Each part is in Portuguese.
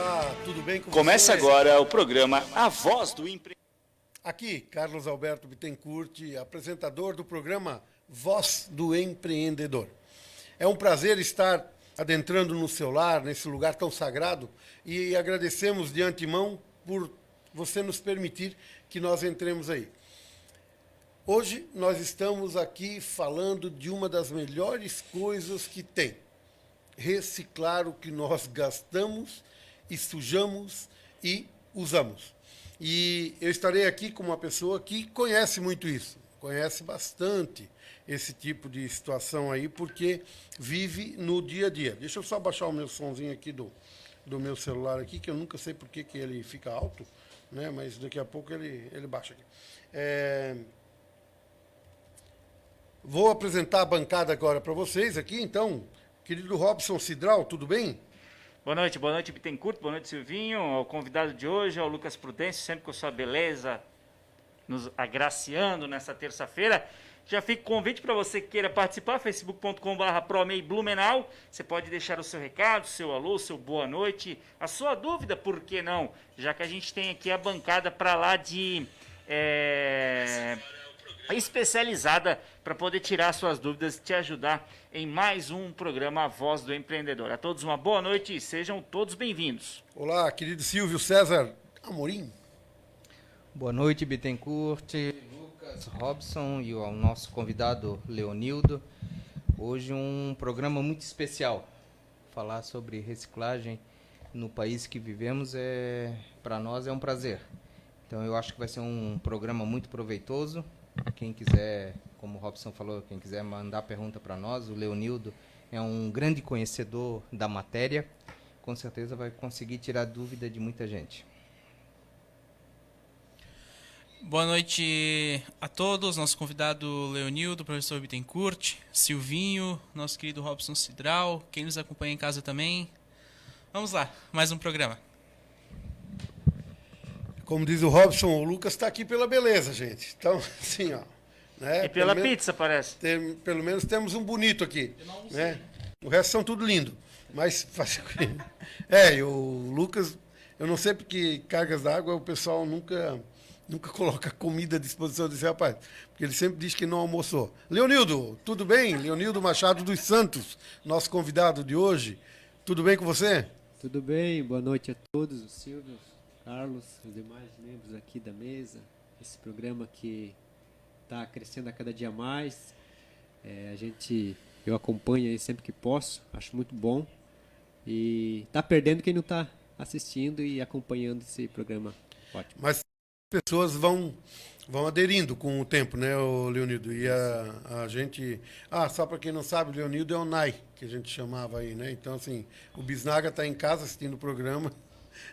Olá, tudo bem com Começa você? agora o programa A Voz do Empreendedor. Aqui, Carlos Alberto Bittencourt, apresentador do programa Voz do Empreendedor. É um prazer estar adentrando no seu lar, nesse lugar tão sagrado, e agradecemos de antemão por você nos permitir que nós entremos aí. Hoje nós estamos aqui falando de uma das melhores coisas que tem: reciclar o que nós gastamos e sujamos e usamos. E eu estarei aqui com uma pessoa que conhece muito isso, conhece bastante esse tipo de situação aí, porque vive no dia a dia. Deixa eu só baixar o meu sonzinho aqui do meu celular aqui, que eu nunca sei por que ele fica alto, né? Mas daqui a pouco ele baixa aqui. Vou apresentar a bancada agora para vocês aqui, então. Querido Robson Cidral, tudo bem? Boa noite, Bittencourt, boa noite, Silvinho. O convidado de hoje é o Lucas Prudêncio, sempre com sua beleza nos agraciando nessa terça-feira. Já fica o convite para você que queira participar, facebook.com/promeiblumenau. Você pode deixar o seu recado, seu alô, seu boa noite, a sua dúvida, por que não? Já que a gente tem aqui a bancada para lá de... especializada para poder tirar suas dúvidas e te ajudar em mais um programa A Voz do Empreendedor. A todos uma boa noite e sejam todos bem-vindos. Olá, querido Silvio César Amorim. Boa noite, Bittencourt, Lucas, Robson e ao nosso convidado Leonildo. Hoje um programa muito especial. Falar sobre reciclagem no país que vivemos para nós é um prazer. Então eu acho que vai ser um programa muito proveitoso. Quem quiser, como o Robson falou, quem quiser mandar pergunta para nós, o Leonildo é um grande conhecedor da matéria, com certeza vai conseguir tirar dúvida de muita gente. Boa noite a todos, nosso convidado Leonildo, professor Bittencourt, Silvinho, nosso querido Robson Cidral, quem nos acompanha em casa também. Vamos lá, mais um programa. Como diz o Robson, o Lucas está aqui pela beleza, gente. Então, assim, ó. Né? E pela pizza, parece. Pelo menos temos um bonito aqui. Né? O resto são tudo lindo. Mas, e o Lucas, eu não sei porque cargas d'água o pessoal nunca coloca comida à disposição desse rapaz. Porque ele sempre diz que não almoçou. Leonildo, tudo bem? Leonildo Machado dos Santos, nosso convidado de hoje. Tudo bem com você? Tudo bem, boa noite a todos, o Silvio, Carlos, os demais membros aqui da mesa. Esse programa que está crescendo a cada dia mais. Eu acompanho aí sempre que posso, acho muito bom. E está perdendo quem não está assistindo e acompanhando esse programa. Ótimo. Mas as pessoas vão aderindo com o tempo, né, o Leonildo? E a gente... só para quem não sabe, o Leonildo é o NAI, que a gente chamava aí, né? Então, assim, o Bisnaga está em casa assistindo o programa.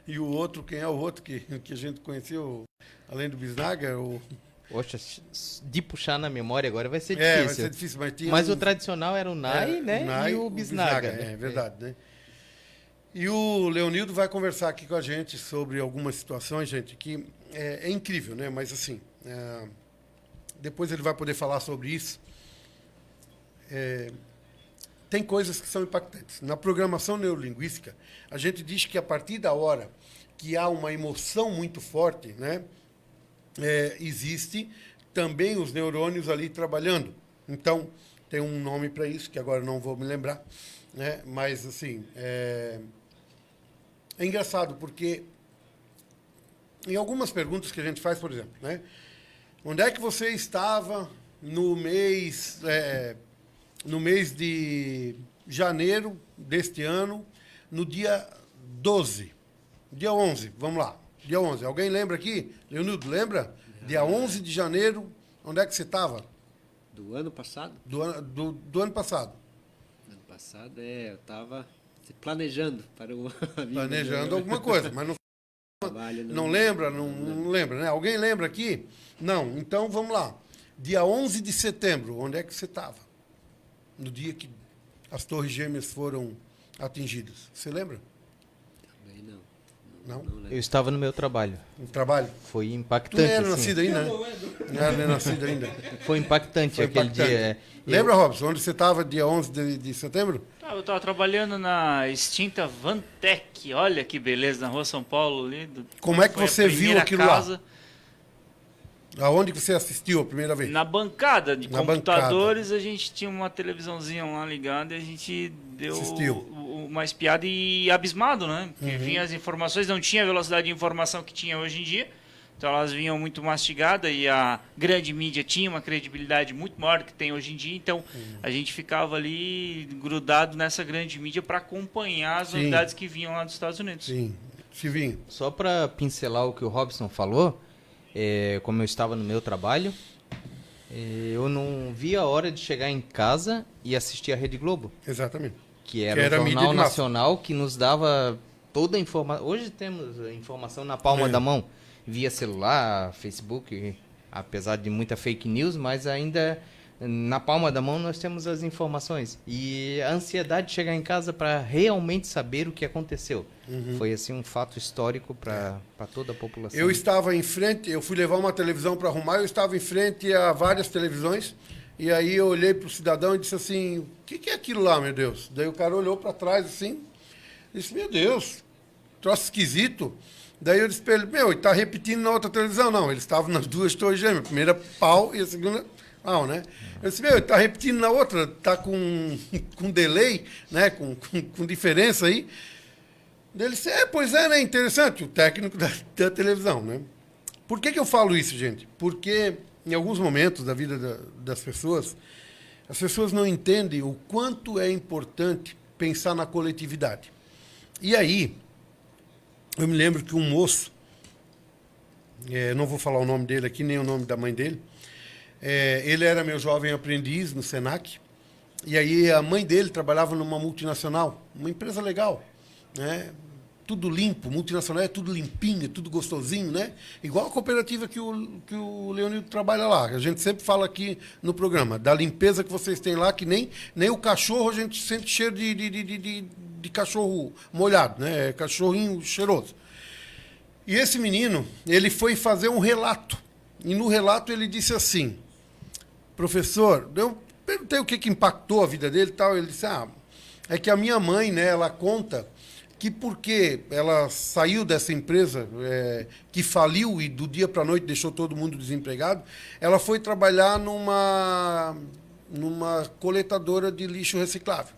E o outro, quem é o outro que a gente conheceu, além do Bisnaga? Poxa, de puxar na memória agora vai ser difícil. Vai ser difícil, mas o tradicional era o NAI, né? NAI, e o Bisnaga. É verdade, né? E o Leonildo vai conversar aqui com a gente sobre algumas situações, gente, que é incrível, né? Mas, assim, depois ele vai poder falar sobre isso. Tem coisas que são impactantes. Na programação neurolinguística, a gente diz que a partir da hora que há uma emoção muito forte, né, existe também os neurônios ali trabalhando. Então, tem um nome para isso, que agora não vou me lembrar, né, mas, assim, é engraçado, porque em algumas perguntas que a gente faz, por exemplo, né, onde é que você estava no mês de janeiro deste ano, no dia 12, dia 11, vamos lá, dia 11. Alguém lembra aqui? Leonildo, lembra? Dia 11 de janeiro, onde é que você estava? Do ano passado? Do ano passado. Ano passado, eu estava planejando para o... Planejando alguma coisa, mas não lembra, não lembra, né? Alguém lembra aqui? Não, então vamos lá. Dia 11 de setembro, onde é que você estava? No dia que as Torres Gêmeas foram atingidas. Você lembra? Também não Não? Eu estava no meu trabalho. No trabalho? Foi Tu não impactante. era assim. nascido ainda, né? Não era nem nascido ainda. Foi impactante Foi aquele impactante. dia. Lembra, Robson, onde você estava dia 11 de setembro? Eu estava trabalhando na extinta Vantec, olha que beleza, na rua São Paulo ali. Como é que Foi a você viu primeira aquilo casa, lá? Aonde que você assistiu a primeira vez? Na bancada de Na computadores, a gente tinha uma televisãozinha lá ligada e a gente deu Assistiu. uma espiada e abismado, né? Porque vinha as informações, não tinha a velocidade de informação que tinha hoje em dia. Então elas vinham muito mastigadas e a grande mídia tinha uma credibilidade muito maior do que tem hoje em dia. Então a gente ficava ali grudado nessa grande mídia para acompanhar as Sim. novidades que vinham lá dos Estados Unidos. Sim. Silvinho. Só para pincelar o que o Robson falou, como eu estava no meu trabalho, eu não vi a hora de chegar em casa e assistir a Rede Globo, Exatamente. que era era a o mídia Jornal de massa. Nacional que nos dava toda a informação. Hoje temos a informação na palma da mão, via celular, Facebook, apesar de muita fake news, mas ainda na palma da mão nós temos as informações. E a ansiedade de chegar em casa para realmente saber o que aconteceu. Foi assim um fato histórico para toda a população. Eu estava em frente, eu fui levar uma televisão para arrumar, eu estava em frente a várias televisões, e aí eu olhei para o cidadão e disse assim, o que é aquilo lá, meu Deus? Daí o cara olhou para trás assim, disse, meu Deus, troço esquisito. Daí eu disse para ele, meu, ele está repetindo na outra televisão. Não, eles estavam nas duas torres gêmeas, a primeira pau e a segunda pau, né? Eu disse, meu, ele está repetindo na outra, está com delay, né? Com diferença aí. Daí ele disse, pois é, né? Interessante, o técnico da televisão, né? Por que eu falo isso, gente? Porque em alguns momentos da vida das pessoas, as pessoas não entendem o quanto é importante pensar na coletividade. E aí, eu me lembro que um moço, não vou falar o nome dele aqui, nem o nome da mãe dele, ele era meu jovem aprendiz no Senac, e aí a mãe dele trabalhava numa multinacional, uma empresa legal, né? Tudo limpo, multinacional é tudo limpinho, tudo gostosinho, né? Igual a cooperativa que o Leonildo trabalha lá. A gente sempre fala aqui no programa, da limpeza que vocês têm lá, que nem o cachorro a gente sente cheiro de cachorro molhado, né? Cachorrinho cheiroso. E esse menino, ele foi fazer um relato. E no relato ele disse assim, professor, eu perguntei o que impactou a vida dele e tal. Ele disse, é que a minha mãe, né, ela conta que porque ela saiu dessa empresa que faliu e do dia para a noite deixou todo mundo desempregado, ela foi trabalhar numa coletadora de lixo reciclável.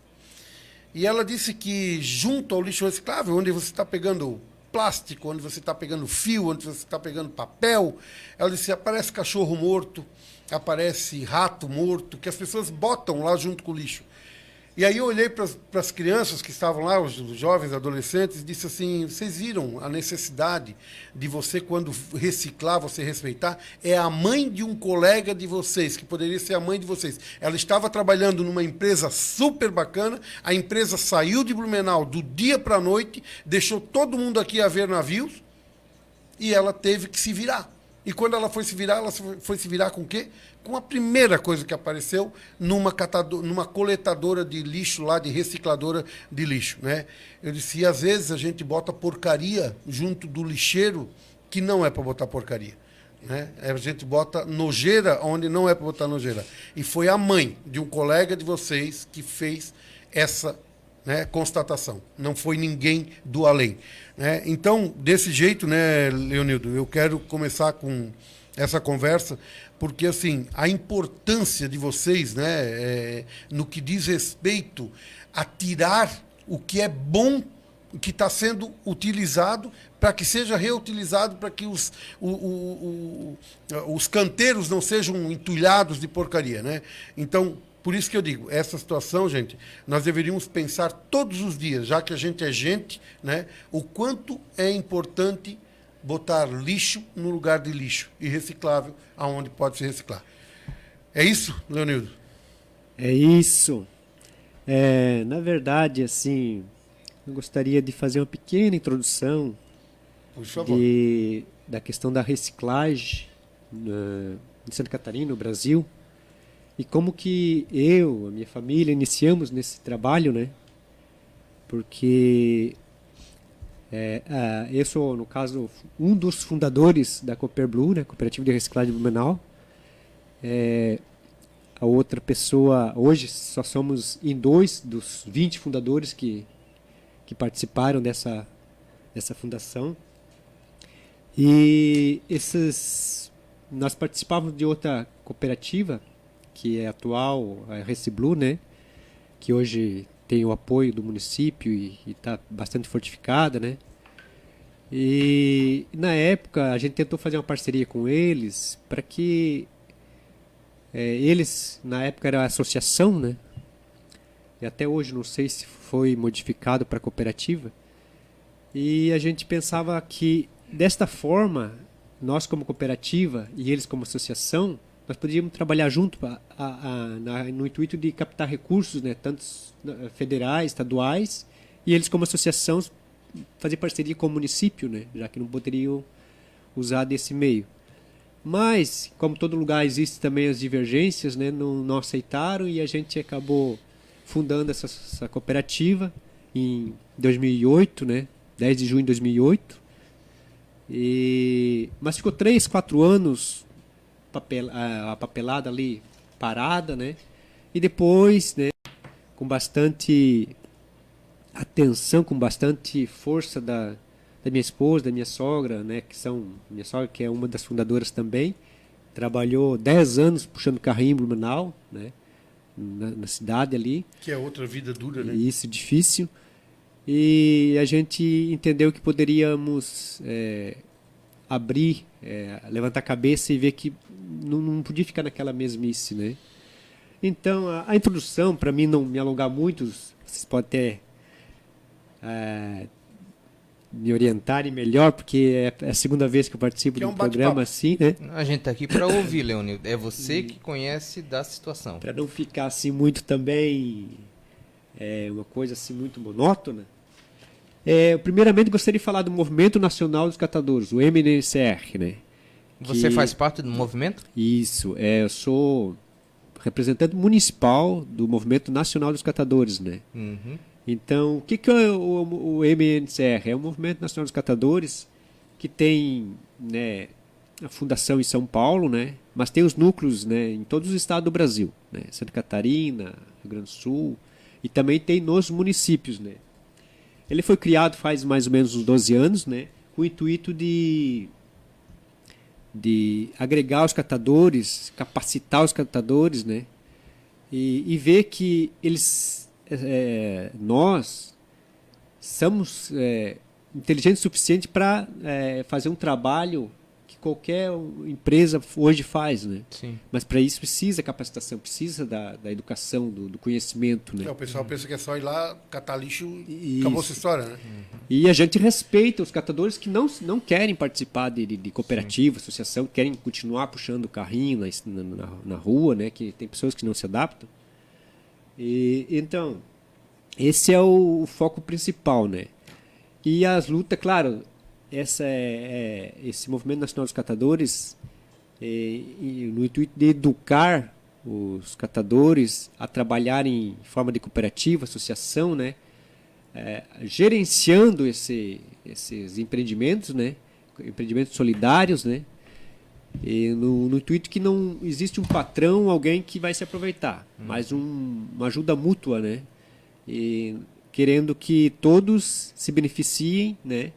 E ela disse que junto ao lixo reciclável, onde você está pegando plástico, onde você está pegando fio, onde você está pegando papel, ela disse, aparece cachorro morto, aparece rato morto, que as pessoas botam lá junto com o lixo. E aí eu olhei para as crianças que estavam lá, os jovens, adolescentes, e disse assim, vocês viram a necessidade de você, quando reciclar, você respeitar? É a mãe de um colega de vocês, que poderia ser a mãe de vocês. Ela estava trabalhando numa empresa super bacana, a empresa saiu de Blumenau do dia para a noite, deixou todo mundo aqui a ver navios, e ela teve que se virar. E quando ela foi se virar com o quê? Com a primeira coisa que apareceu numa coletadora de lixo lá, de recicladora de lixo, né? Eu disse, e às vezes a gente bota porcaria junto do lixeiro que não é para botar porcaria, né? A gente bota nojeira onde não é para botar nojeira. E foi a mãe de um colega de vocês que fez essa, né, constatação. Não foi ninguém do além. Né? Então, desse jeito, né, Leonildo, eu quero começar com essa conversa, porque assim, a importância de vocês, né, no que diz respeito a tirar o que é bom, o que está sendo utilizado, para que seja reutilizado, para que os canteiros não sejam entulhados de porcaria. Né? Então, por isso que eu digo, essa situação, gente, nós deveríamos pensar todos os dias, já que a gente é gente, né, o quanto é importante botar lixo no lugar de lixo e reciclável aonde pode se reciclar. É isso, Leonildo? É isso. Na verdade, assim, eu gostaria de fazer uma pequena introdução Por favor. da questão da reciclagem em Santa Catarina, no Brasil. E como que eu, a minha família, iniciamos nesse trabalho, né? Porque Eu sou, no caso, um dos fundadores da Cooper Blue, né, Cooperativa de Reciclagem de Blumenau. A outra pessoa, hoje só somos em 2 dos 20 fundadores que participaram dessa fundação. E nós participávamos de outra cooperativa, que é atual, a Reciblu, né, que hoje tem o apoio do município e está bastante fortificada, né? E na época a gente tentou fazer uma parceria com eles para que eles, na época era a associação, né? E até hoje não sei se foi modificado para cooperativa. E a gente pensava que desta forma, nós como cooperativa e eles como associação, nós podíamos trabalhar junto no intuito de captar recursos, né, tanto federais, estaduais, e eles como associação fazer parceria com o município, né, já que não poderiam usar desse meio. Mas, como todo lugar existe também as divergências, né, não aceitaram e a gente acabou fundando essa cooperativa em 2008, né, 10 de junho de 2008. Mas ficou 3, 4 anos a papelada ali parada, né? E depois, né, com bastante atenção, com bastante força da minha esposa, da minha sogra, né, minha sogra que é uma das fundadoras também, trabalhou 10 anos puxando carrinho em Blumenau, né, na cidade ali. Que é outra vida dura, né? Isso, difícil. E a gente entendeu que poderíamos abrir, levantar a cabeça e ver que não podia ficar naquela mesmice, né? Então, a introdução, para mim não me alongar muito, vocês podem até me orientarem melhor, porque é a segunda vez que eu participo de um programa assim, né? A gente está aqui para ouvir, Leonildo. É você que conhece da situação. Para não ficar assim muito também, uma coisa assim muito monótona. Primeiramente, gostaria de falar do Movimento Nacional dos Catadores, o MNCR, né? Você faz parte do movimento? Isso, eu sou representante municipal do Movimento Nacional dos Catadores, né? Uhum. Então, o que é o MNCR? É o Movimento Nacional dos Catadores que tem, né, a fundação em São Paulo, né? Mas tem os núcleos, né, em todos os estados do Brasil, né? Santa Catarina, Rio Grande do Sul, e também tem nos municípios, né? Ele foi criado faz mais ou menos uns 12 anos, né, com o intuito de agregar os catadores, capacitar os catadores, né, e ver que nós somos inteligentes o suficiente para fazer um trabalho que qualquer empresa hoje faz, né? Sim. Mas para isso precisa capacitação, precisa da educação, do conhecimento, né? O pessoal pensa que é só ir lá, catar lixo e Isso. acabou essa história, né? E a gente respeita os catadores que não querem participar de cooperativa, associação, querem continuar puxando o carrinho na rua, né? Que tem pessoas que não se adaptam. Então, esse é o foco principal, né? E as lutas, claro, esse Movimento Nacional dos Catadores, no intuito de educar os catadores a trabalhar em forma de cooperativa, associação, né? Gerenciando esses empreendimentos, né? Empreendimentos solidários, né? E no intuito que não existe um patrão, alguém que vai se aproveitar, mas uma ajuda mútua, né? E querendo que todos se beneficiem, né?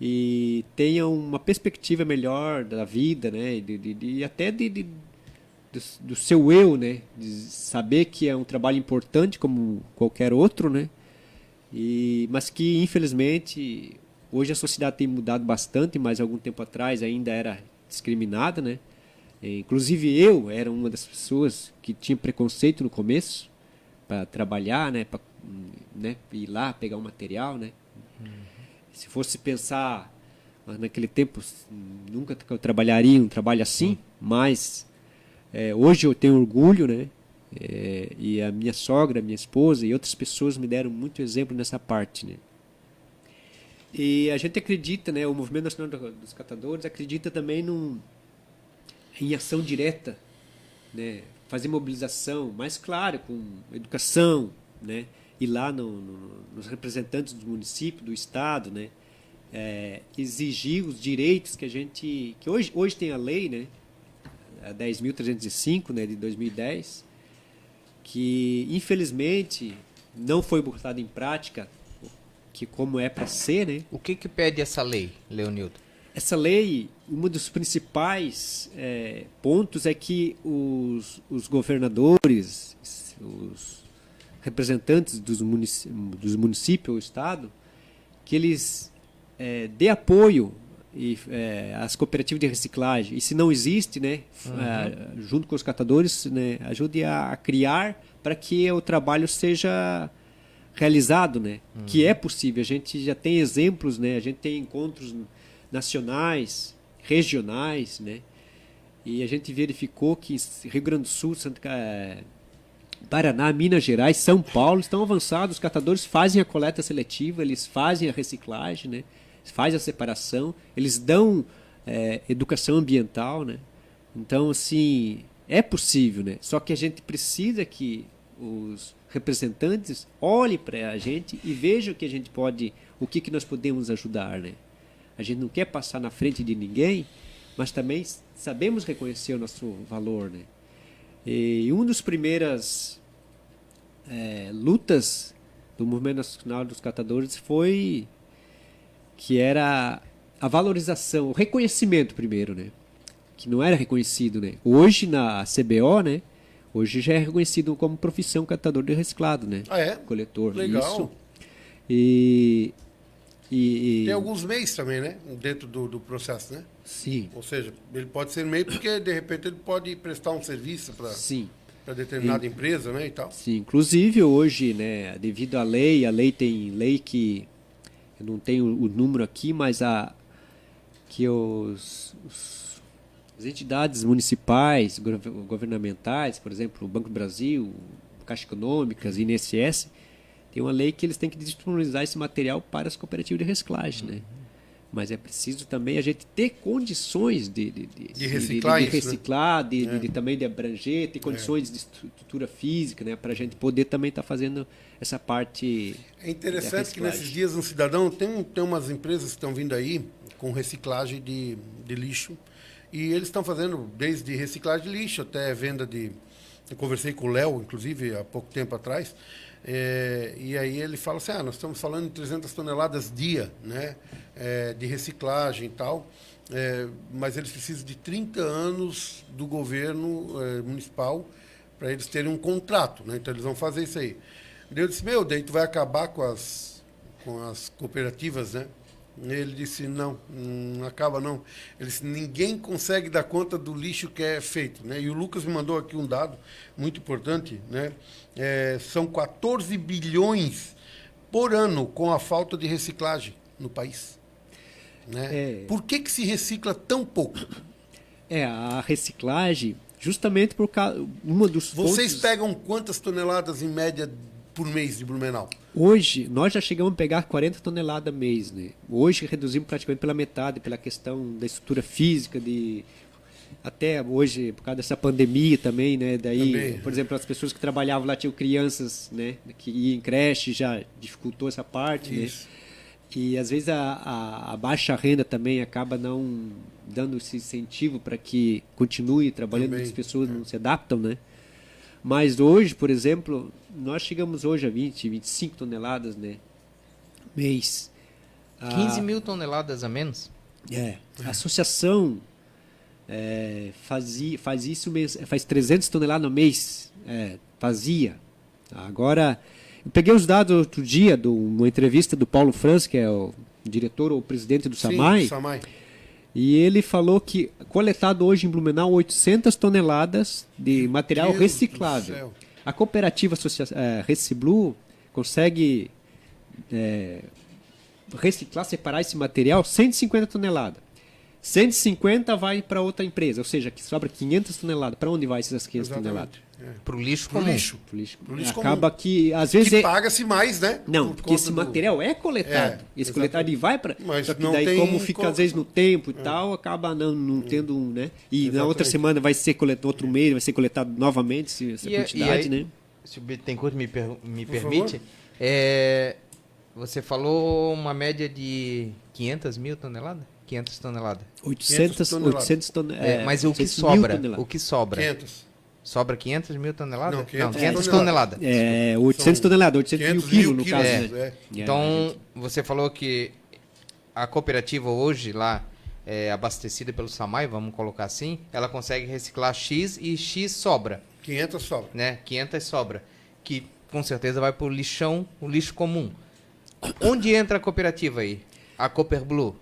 E tenham uma perspectiva melhor da vida, né? E até do seu eu, né? De saber que é um trabalho importante como qualquer outro, né? Mas que, infelizmente, hoje a sociedade tem mudado bastante, mas algum tempo atrás ainda era discriminada, né? Inclusive eu era uma das pessoas que tinha preconceito no começo para trabalhar, né? Para ir lá pegar um material, né? Se fosse pensar naquele tempo, nunca eu trabalharia um trabalho assim, mas hoje eu tenho orgulho, né? E a minha sogra, minha esposa e outras pessoas me deram muito exemplo nessa parte, né? E a gente acredita, né? O Movimento Nacional dos Catadores acredita também em ação direta, né? Fazer mobilização, mas claro, com educação, né? Ir lá nos representantes do município, do estado, né? exigir os direitos que a gente... que hoje tem a lei, né, a 10.305, né, de 2010, que infelizmente não foi botada em prática, que como é para ser, né? O que pede essa lei, Leonildo? Essa lei, um dos principais pontos é que os governadores, os representantes dos municípios ou estado, que eles dê apoio às cooperativas de reciclagem. E se não existe, né, junto com os catadores, né, ajude a criar para que o trabalho seja realizado, né? Que é possível. A gente já tem exemplos, né? A gente tem encontros nacionais, regionais, né? E a gente verificou que Rio Grande do Sul, Paraná, Minas Gerais, São Paulo estão avançados. Os catadores fazem a coleta seletiva, eles fazem a reciclagem, né? Fazem a separação, eles dão educação ambiental, né? Então, assim, é possível, né? Só que a gente precisa que os representantes olhem para a gente e vejam que a gente pode, o que nós podemos ajudar, né? A gente não quer passar na frente de ninguém, mas também sabemos reconhecer o nosso valor, né? E uma das primeiras lutas do Movimento Nacional dos Catadores foi que era a valorização, o reconhecimento primeiro, né? Que não era reconhecido, né? Hoje na CBO, né? Hoje já é reconhecido como profissão catador de reciclado, né? Ah, é? Coletor. Legal. Isso. Tem alguns meios também, né? Dentro do processo, né? Sim. Ou seja, ele pode ser MEI porque, de repente, ele pode prestar um serviço para determinada empresa, né? E tal. Sim. Inclusive, hoje, né? Devido à lei, tem lei que... Eu não tenho o número aqui, mas que as entidades municipais, governamentais, por exemplo, o Banco do Brasil, Caixa Econômicas, INSS, tem uma lei que eles têm que disponibilizar esse material para as cooperativas de reciclagem, né? Mas é preciso também a gente ter condições de reciclar, também de abranger, ter condições de estrutura física, né? Para a gente poder também estar fazendo essa parte. É interessante que nesses dias no Cidadão tem umas empresas que estão vindo aí com reciclagem de lixo. E eles estão fazendo desde reciclagem de lixo até venda de... Eu conversei com o Léo, inclusive, há pouco tempo atrás. E aí ele fala assim, nós estamos falando em 300 toneladas dia, né, de reciclagem e tal, mas eles precisam de 30 anos do governo municipal para eles terem um contrato, né, então eles vão fazer isso aí. Eu disse, daí tu vai acabar com as cooperativas, né? Ele disse, não acaba não. Ele disse, ninguém consegue dar conta do lixo que é feito, né? E o Lucas me mandou aqui um dado muito importante, né? São 14 bilhões por ano com a falta de reciclagem no país. Né? Por que se recicla tão pouco? A reciclagem, justamente por causa... Vocês pegam quantas toneladas em média por mês de Blumenau? Hoje, nós já chegamos a pegar 40 toneladas mês, né? Hoje reduzimos praticamente pela metade, pela questão da estrutura física, até hoje, por causa dessa pandemia também, né? Daí, também. Por exemplo, as pessoas que trabalhavam lá tinham crianças, né? Que iam em creche, já dificultou essa parte, isso, né? E às vezes a baixa renda também acaba não dando esse incentivo para que continue trabalhando, muitas pessoas não se adaptam, né? Mas hoje, por exemplo, nós chegamos hoje a 25 toneladas, né? Mês. 15 mil toneladas a menos? A associação faz isso, faz 300 toneladas no mês. Fazia. Agora, eu peguei os dados outro dia de uma entrevista do Paulo Franz, que é o diretor ou presidente do SAMAI. Sim, SAMAI. E ele falou que coletado hoje em Blumenau 800 toneladas de material reciclável. A cooperativa Reciblu consegue reciclar, separar esse material 150 toneladas. 150 vai para outra empresa, ou seja, que sobra 500 toneladas. Para onde vai essas 500 toneladas? Para o lixo comum. Pro lixo acaba que, às vezes... Que paga-se mais, né? Não, porque esse material é coletado. Esse coletado e vai para... Só que daí, como fica, às vezes, no tempo e tal, acaba não tendo um, né? E exatamente. Na outra semana vai ser coletado, outro mês vai ser coletado novamente essa quantidade, né? Se o Bittencourt me permite, Você falou uma média de 500 mil toneladas? 500 toneladas. 800 toneladas. toneladas. Mas o que 800 mil sobra? toneladas. O que sobra? 500. Sobra 500 mil toneladas? Não, 500 500 toneladas. toneladas. 800 São toneladas, 800 mil 500 quilos, mil no caso. quilos, Né? Então, você falou que a cooperativa hoje lá é abastecida pelo SAMAI, vamos colocar assim, ela consegue reciclar X e X sobra, 500 sobra. né? 500 sobra, que com certeza vai para o lixão, o lixo comum. Onde entra a cooperativa aí? A Cooper Blue?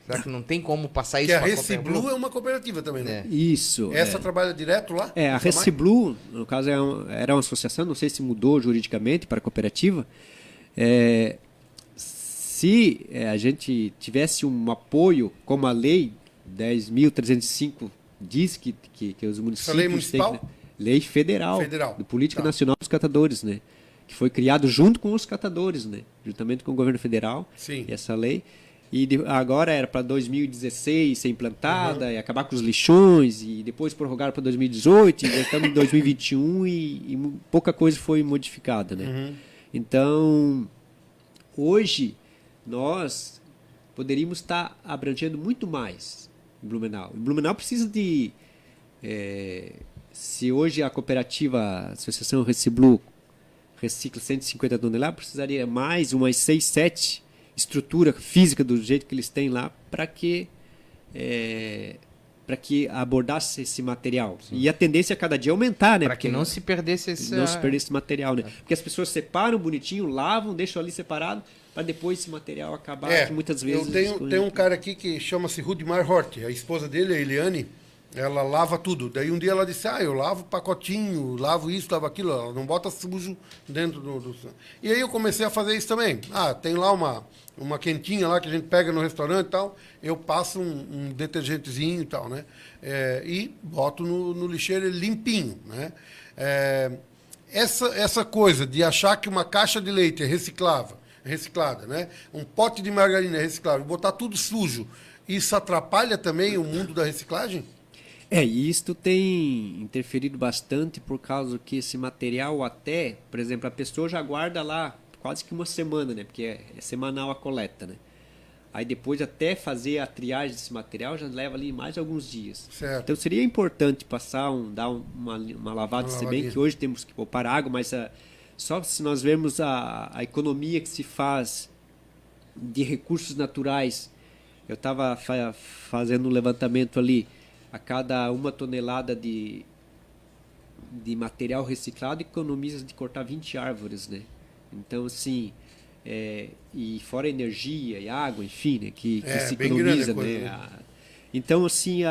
Será que não tem como passar isso Que a para a Cooper Reciblu Blue? é uma cooperativa também, né? Isso. Essa trabalha direto lá? A no SAMAI? Reciblu, no caso, era uma associação, não sei se mudou juridicamente para cooperativa. Se a gente tivesse um apoio, como a lei 10.305 diz que os municípios lei municipal? têm, né? Lei federal, Federal. do Política Tá. Nacional dos Catadores, né? Que foi criado junto com os catadores, né? Juntamente com o governo federal, Sim. essa lei. E agora era para 2016 ser implantada e acabar com os lixões, e depois prorrogaram para 2018, e já estamos em 2021 e pouca coisa foi modificada, né? Então, hoje, nós poderíamos estar abrangendo muito mais em Blumenau. Blumenau precisa de... se hoje a cooperativa, a Associação Reciblu, recicla 150 toneladas, precisaria mais umas 6, 7 estrutura física do jeito que eles têm lá para que abordasse esse material. Sim. E a tendência a cada dia aumentar, né? Para que não se perdesse esse material, né? Porque as pessoas separam bonitinho, lavam, deixam ali separado para depois esse material acabar, que muitas vezes... Tem um cara aqui que chama-se Rudimar Hort, a esposa dele, a Eliane, ela lava tudo. Daí um dia ela disse, eu lavo pacotinho, lavo isso, lavo aquilo, ela não bota sujo dentro do... E aí eu comecei a fazer isso também. Tem lá uma quentinha lá que a gente pega no restaurante e tal, eu passo um detergentezinho e tal, né? E boto no lixeiro ele limpinho, né? Essa coisa de achar que uma caixa de leite é reciclada, né? Um pote de margarina é reciclável, botar tudo sujo, isso atrapalha também o mundo da reciclagem? E isto tem interferido bastante por causa que esse material até, por exemplo, a pessoa já guarda lá quase que uma semana, né? Porque é semanal a coleta, né? Aí depois até fazer a triagem desse material já leva ali mais alguns dias. Certo. Então seria importante dar uma lavada, se bem que hoje temos que poupar água, mas só se nós vermos a economia que se faz de recursos naturais. Eu estava fazendo um levantamento ali, a cada 1 tonelada de material reciclado economiza de cortar 20 árvores, né? Então, assim, e fora energia e água, enfim, né, que se economiza, né? Então, assim,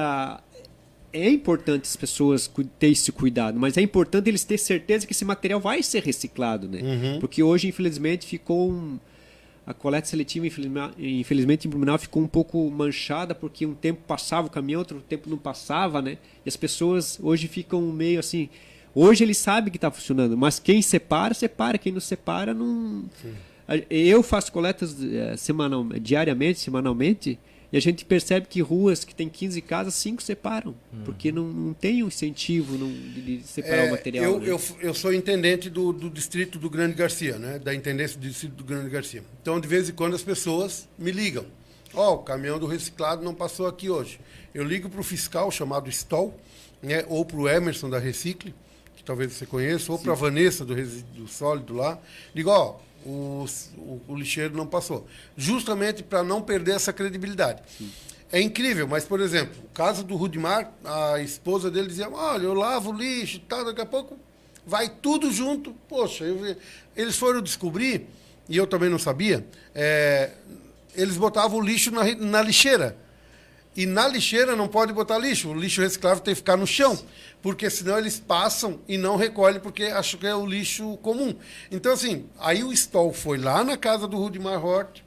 é importante as pessoas terem esse cuidado, mas é importante eles terem certeza que esse material vai ser reciclado, né? Porque hoje, infelizmente, ficou a coleta seletiva, infelizmente, em Blumenau ficou um pouco manchada, porque um tempo passava o caminhão, outro tempo não passava, né? E as pessoas hoje ficam meio assim... Hoje eles sabem que está funcionando, mas quem separa, separa. Quem não separa, não... Sim. Eu faço coletas diariamente, semanalmente, e a gente percebe que ruas que tem 15 casas, 5 separam, porque não tem um incentivo de separar o material. Eu sou intendente do distrito do Grande Garcia, né? Da intendência do distrito do Grande Garcia. Então, de vez em quando, as pessoas me ligam. O caminhão do reciclado não passou aqui hoje. Eu ligo para o fiscal, chamado Stoll, né? Ou para o Emerson da Recicle, que talvez você conheça, ou para a Vanessa do Resíduo Sólido lá. Digo, o lixeiro não passou. Justamente para não perder essa credibilidade. Sim. É incrível, mas, por exemplo, o caso do Rudimar, a esposa dele dizia, olha, eu lavo o lixo e tal, daqui a pouco vai tudo junto. Poxa, eles foram descobrir, e eu também não sabia, eles botavam o lixo na lixeira. E na lixeira não pode botar lixo. O lixo reciclável tem que ficar no chão, porque senão eles passam e não recolhem, porque acham que é o lixo comum. Então, assim, aí o Stoll foi lá na casa do Rudimar Hort,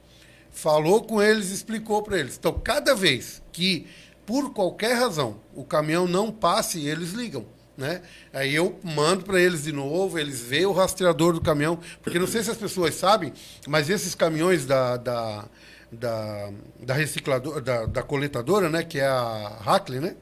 falou com eles, explicou para eles. Então, cada vez que, por qualquer razão, o caminhão não passe, eles ligam, né? Aí eu mando para eles de novo, eles veem o rastreador do caminhão, porque não sei se as pessoas sabem, mas esses caminhões da recicladora, da coletadora, né, que é a Hackley, né?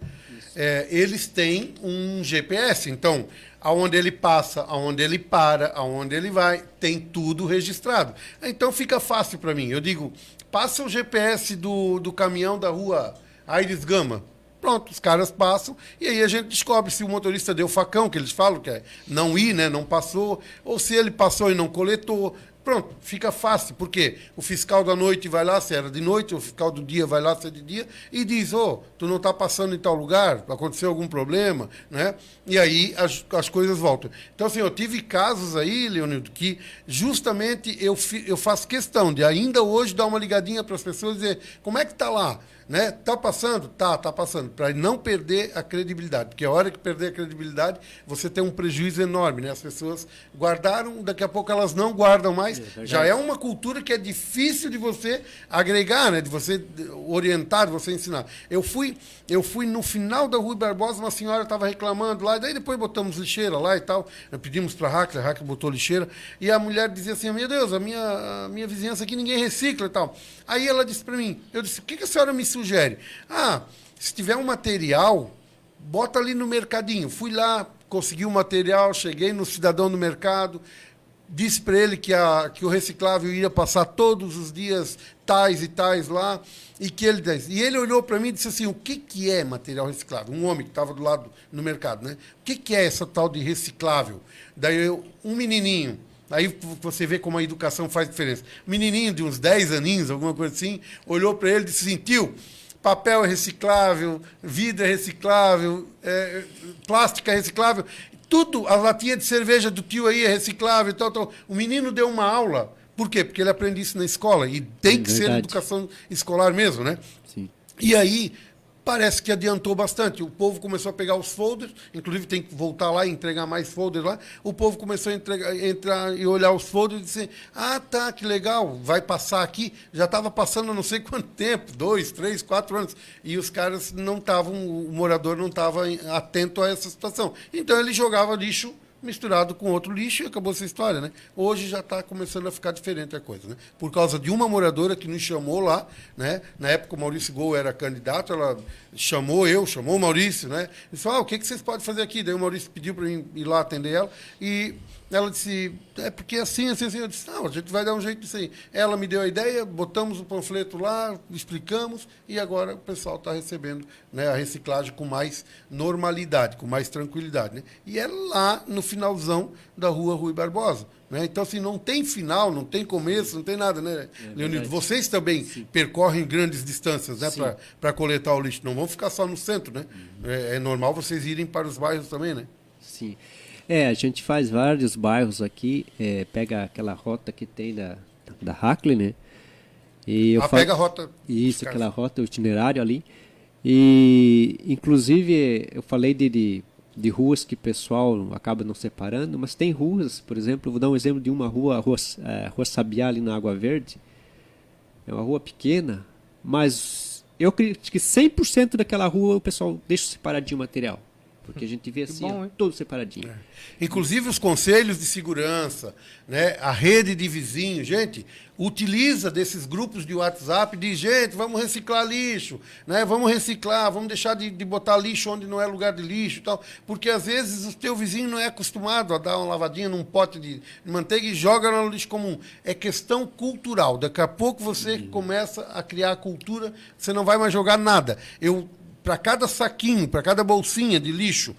Eles têm um GPS. Então, aonde ele passa, aonde ele para, aonde ele vai, tem tudo registrado. Então fica fácil para mim. Eu digo, passa o GPS do caminhão da rua Aires Gama. Pronto, os caras passam e aí a gente descobre se o motorista deu facão, que eles falam que é não ir, né, não passou, ou se ele passou e não coletou. Pronto, fica fácil, porque o fiscal da noite vai lá, se era de noite, o fiscal do dia vai lá, se é de dia, e diz, tu não está passando em tal lugar, aconteceu algum problema, né? E aí as coisas voltam. Então, assim, eu tive casos aí, Leonildo, que justamente eu faço questão de ainda hoje dar uma ligadinha para as pessoas e dizer, como é que está lá? Né? Tá passando? Tá passando. Para não perder a credibilidade. Porque a hora que perder a credibilidade, você tem um prejuízo enorme. Né? As pessoas guardaram, daqui a pouco elas não guardam mais. Já é uma cultura que é difícil de você agregar, né? De você orientar, de você ensinar. Eu fui no final da Rui Barbosa, uma senhora estava reclamando lá, e daí depois botamos lixeira lá e tal. Pedimos para a Hackler botou lixeira, e a mulher dizia assim, meu Deus, a minha vizinhança aqui ninguém recicla e tal. Aí ela disse para mim, eu disse, o que a senhora me sugere? Se tiver um material, bota ali no mercadinho. Fui lá, consegui o material, cheguei no cidadão do mercado, disse para ele que o reciclável ia passar todos os dias tais e tais lá, e ele olhou para mim e disse assim, o que é material reciclável? Um homem que estava do lado no mercado, né? O que é essa tal de reciclável? Daí um menininho, aí você vê como a educação faz diferença. Um menininho de uns 10 aninhos, alguma coisa assim, olhou para ele e disse assim, tio, papel é reciclável, vidro é reciclável, plástico é reciclável, tudo, a latinha de cerveja do tio aí é reciclável e tal. O menino deu uma aula. Por quê? Porque ele aprende isso na escola. E tem que ser educação escolar mesmo, né? Sim. E aí, parece que adiantou bastante. O povo começou a pegar os folders, inclusive tem que voltar lá e entregar mais folders lá. O povo começou a entrar e olhar os folders e dizer, tá, que legal, vai passar aqui. Já estava passando há não sei quanto tempo, 2, 3, 4 anos. E os caras não estavam, o morador não estava atento a essa situação. Então ele jogava lixo misturado com outro lixo e acabou essa história, né? Hoje já está começando a ficar diferente a coisa, né? Por causa de uma moradora que nos chamou lá, né? Na época o Maurício Gol era candidato, ela chamou o Maurício, né? Disse, o que vocês podem fazer aqui? Daí o Maurício pediu para mim ir lá atender ela e ela disse, porque assim. Eu disse, não, a gente vai dar um jeito disso aí. Ela me deu a ideia, botamos o panfleto lá, explicamos, e agora o pessoal está recebendo, né, a reciclagem com mais normalidade, com mais tranquilidade. Né? E é lá no finalzão da rua Rui Barbosa. Né? Então, assim, não tem final, não tem começo, não tem nada, né, Leonildo? Vocês também percorrem grandes distâncias, né, para coletar o lixo. Não vão ficar só no centro, né? É normal vocês irem para os bairros também, né? Sim. A gente faz vários bairros aqui, pega aquela rota que tem da Hackler, né? E pega a rota. Isso, aquela rota, o itinerário ali. E, inclusive, eu falei de ruas que o pessoal acaba não separando, mas tem ruas, por exemplo, vou dar um exemplo de uma rua, Rua Sabiá, ali na Água Verde. É uma rua pequena, mas eu acredito que 100% daquela rua o pessoal deixa separadinho o material. Porque a gente vê assim, todo separadinho. Inclusive os conselhos de segurança, né, a rede de vizinhos, gente, utiliza desses grupos de WhatsApp, diz, gente, vamos reciclar lixo, né, vamos deixar de botar lixo onde não é lugar de lixo e tal, porque às vezes o teu vizinho não é acostumado a dar uma lavadinha num pote de manteiga e joga no lixo comum. É questão cultural. Daqui a pouco você começa a criar a cultura, você não vai mais jogar nada. Para cada saquinho, para cada bolsinha de lixo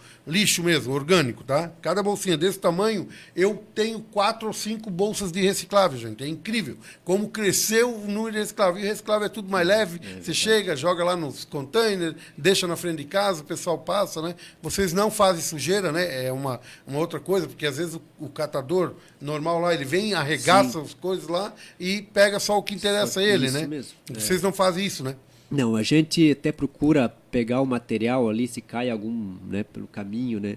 mesmo, orgânico, tá? Cada bolsinha desse tamanho, eu tenho 4 ou 5 bolsas de reciclável, gente. É incrível como cresceu o número de reciclável. E reciclável é tudo mais leve. Você chega, joga lá nos containers, deixa na frente de casa, o pessoal passa, né? Vocês não fazem sujeira, né? É uma outra coisa, porque às vezes o catador normal lá, ele vem, arregaça as coisas lá e pega só o que interessa a ele, né? Mesmo. Vocês não fazem isso, né? Não, a gente até procura pegar o material ali, se cai algum, né, pelo caminho, né?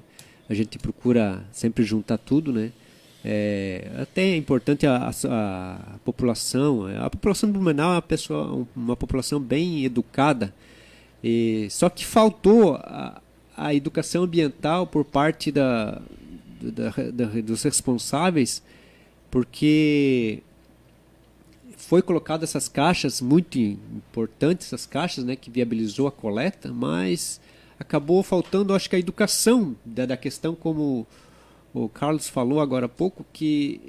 A gente procura sempre juntar tudo, né? Até é importante a população. A população do Blumenau é uma população bem educada. Só que faltou a educação ambiental por parte dos responsáveis, porque foi colocado essas caixas, muito importantes essas caixas, né, que viabilizou a coleta, mas acabou faltando, acho que a educação da questão como o Carlos falou agora há pouco que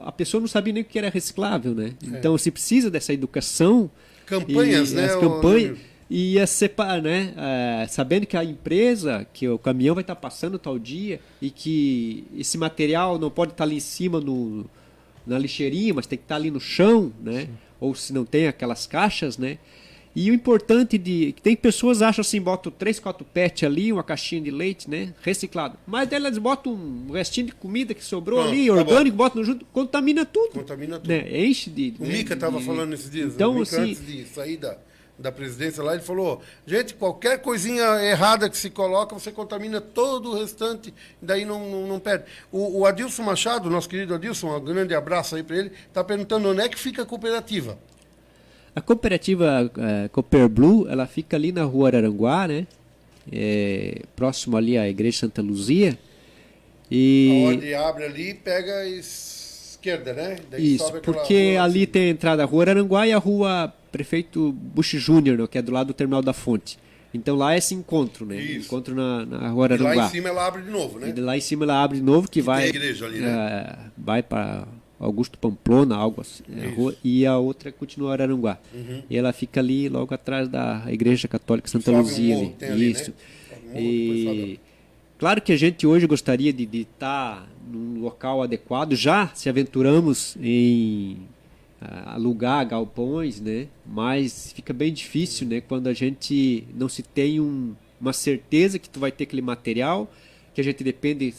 a pessoa não sabia nem o que era reciclável, né? Então se precisa dessa educação, Campanhas, né? As campanhas e a separar, né? Sabendo que a empresa, que o caminhão vai estar passando tal dia e que esse material não pode estar ali em cima na lixeirinha, mas tem que estar ali no chão, né? Sim. Ou se não tem aquelas caixas, né? E o importante que tem pessoas que acham assim, botam 3, 4 pet ali, uma caixinha de leite, né, reciclado. Mas elas botam um restinho de comida que sobrou ali, tá orgânico, botam junto, contamina tudo. Contamina tudo. Né? Enche de... O Mica estava falando esses dias, então, o Mica, assim, antes de sair da presidência lá, ele falou, gente, qualquer coisinha errada que se coloca, você contamina todo o restante, daí não perde. O Adilson Machado, nosso querido Adilson, um grande abraço aí para ele, está perguntando onde é que fica a cooperativa. A cooperativa Cooper Blue, ela fica ali na rua Araranguá, né? Próximo ali à Igreja Santa Luzia. A ordem abre ali e pega a esquerda, né? Daí isso, porque rua, ali assim. tem a entrada da rua Araranguá e a rua Prefeito Bush Júnior, né? Que é do lado do Terminal da Fonte. Então lá é esse encontro, né? Isso. Encontro na rua Araranguá. E lá em cima ela abre de novo, né? E lá em cima ela abre de novo, que vai... Tem a igreja ali, né? Vai para... Augusto Pamplona, algo assim, rua, e a outra continua Araranguá. Uhum. E ela fica ali logo atrás da Igreja Católica Santa Luzia. Ali. Isso. Né? E claro que a gente hoje gostaria de estar num local adequado, já se aventuramos em alugar galpões, né? Mas fica bem difícil, né? Quando a gente não se tem uma certeza que tu vai ter aquele material, que a gente depende...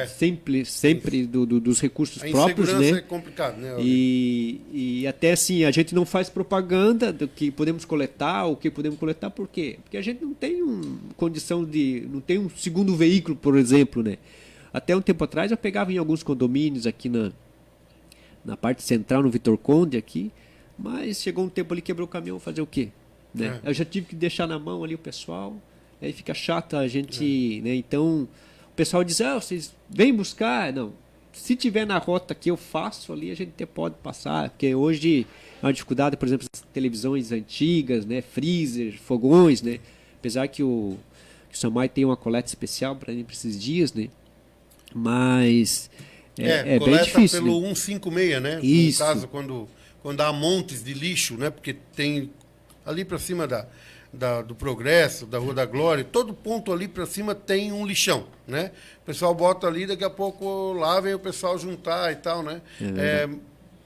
sempre dos recursos próprios, né? A insegurança é complicado, né? E até assim, a gente não faz propaganda do que podemos coletar, o que podemos coletar, por quê? Porque a gente não tem condição não tem um segundo veículo, por exemplo, né? Até um tempo atrás eu pegava em alguns condomínios aqui na parte central, no Vitor Conde aqui, mas chegou um tempo ali, quebrou o caminhão, fazer o quê? Né? Eu já tive que deixar na mão ali o pessoal, aí fica chato a gente, né? Então... O pessoal diz, vocês vêm buscar? Não, se tiver na rota que eu faço ali, a gente até pode passar, porque hoje é uma dificuldade, por exemplo, as televisões antigas, né, freezer, fogões, né, apesar que o Samai tem uma coleta especial para esses dias, né, mas é bem difícil. Pelo né? 156, né, isso. No caso, quando há montes de lixo, né, porque tem ali para cima do Progresso, da Rua da Glória, todo ponto ali para cima tem um lixão, né? O pessoal bota ali, daqui a pouco lá vem o pessoal juntar e tal, né?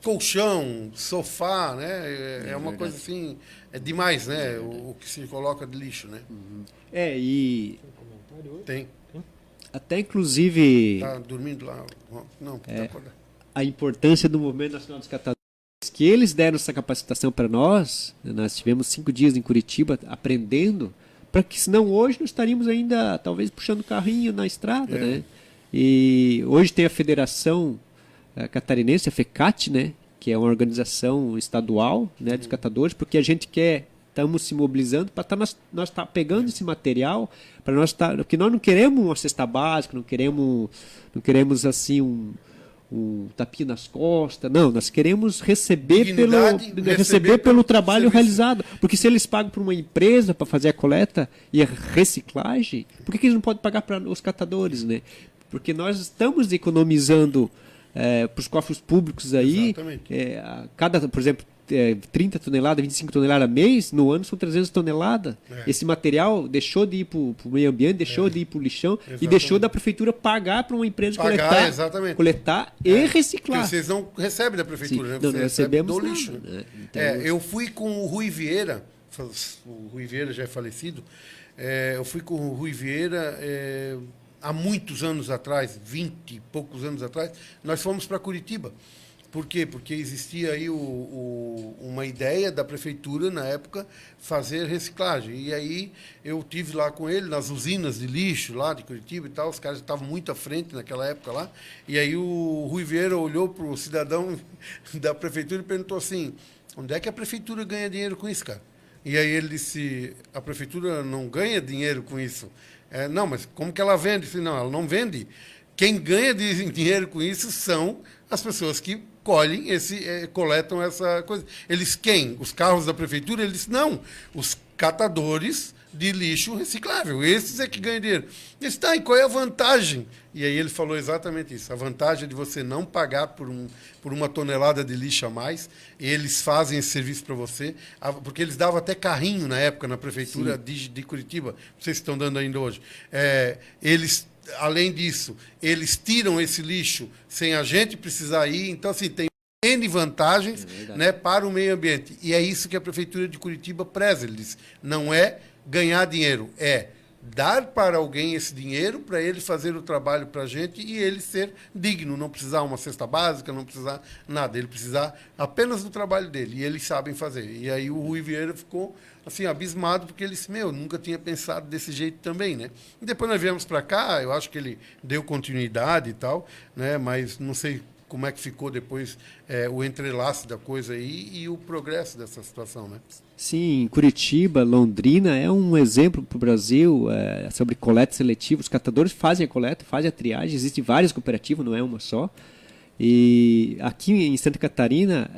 Colchão, sofá, né? É uma coisa assim, é demais, né? O que se coloca de lixo, né? E... Tem. Até inclusive... Tá dormindo lá? Não, tá acordado. A importância do Movimento Nacional dos Catadores, que eles deram essa capacitação para nós tivemos 5 dias em Curitiba aprendendo, para que senão hoje nós estaríamos ainda talvez puxando carrinho na estrada, né? E hoje tem a Federação Catarinense, a FECAT, né? Que é uma organização estadual, né, dos catadores, porque a gente estamos se mobilizando para nós tá pegando esse material, para nós porque nós não queremos uma cesta básica, não queremos assim um tapinha nas costas. Não, nós queremos receber pelo trabalho realizado. Porque se eles pagam para uma empresa para fazer a coleta e a reciclagem, por que eles não podem pagar para os catadores, né? Porque nós estamos economizando para os cofres públicos aí, por exemplo, 30 toneladas, 25 toneladas a mês, no ano são 300 toneladas. Esse material deixou de ir para o meio ambiente, deixou de ir para o lixão e deixou da prefeitura pagar para uma empresa coletar e reciclar. Porque vocês não recebem da prefeitura, né? Não recebemos do lixo. Né? Então, eu fui com o Rui Vieira, o Rui Vieira já é falecido, eu fui com o Rui Vieira há muitos anos atrás, 20 e poucos anos atrás, nós fomos para Curitiba. Por quê? Porque existia aí uma ideia da prefeitura, na época, fazer reciclagem. E aí eu tive lá com ele, nas usinas de lixo lá de Curitiba e tal, os caras estavam muito à frente naquela época lá. E aí o Rui Vieira olhou para o cidadão da prefeitura e perguntou assim, onde é que a prefeitura ganha dinheiro com isso, cara? E aí ele disse, a prefeitura não ganha dinheiro com isso. Não, mas como que ela vende? Eu disse, não, ela não vende. Quem ganha dinheiro com isso são as pessoas que colhem coletam essa coisa. Eles quem? Os carros da prefeitura? Ele disse, não, os catadores de lixo reciclável. Esses é que ganham dinheiro. Ele disse, tá, e qual é a vantagem? E aí ele falou exatamente isso. A vantagem é de você não pagar por uma tonelada de lixo a mais. Eles fazem esse serviço para você, porque eles davam até carrinho na época na prefeitura de Curitiba. Vocês estão dando ainda hoje. Além disso, eles tiram esse lixo sem a gente precisar ir. Então, assim, tem N vantagens, né, para o meio ambiente. E é isso que a Prefeitura de Curitiba preza. Ele diz, não é ganhar dinheiro, é dar para alguém esse dinheiro para ele fazer o trabalho para a gente e ele ser digno, não precisar uma cesta básica, não precisar nada, ele precisar apenas do trabalho dele, e eles sabem fazer. E aí o Rui Vieira ficou assim, abismado, porque ele disse, nunca tinha pensado desse jeito também, né? E depois nós viemos para cá, eu acho que ele deu continuidade e tal, né? Mas não sei como é que ficou depois o entrelace da coisa aí e o progresso dessa situação, né? Sim, Curitiba, Londrina é um exemplo para o Brasil sobre coleta seletiva. Os catadores fazem a coleta, fazem a triagem. Existem várias cooperativas, não é uma só. E aqui em Santa Catarina,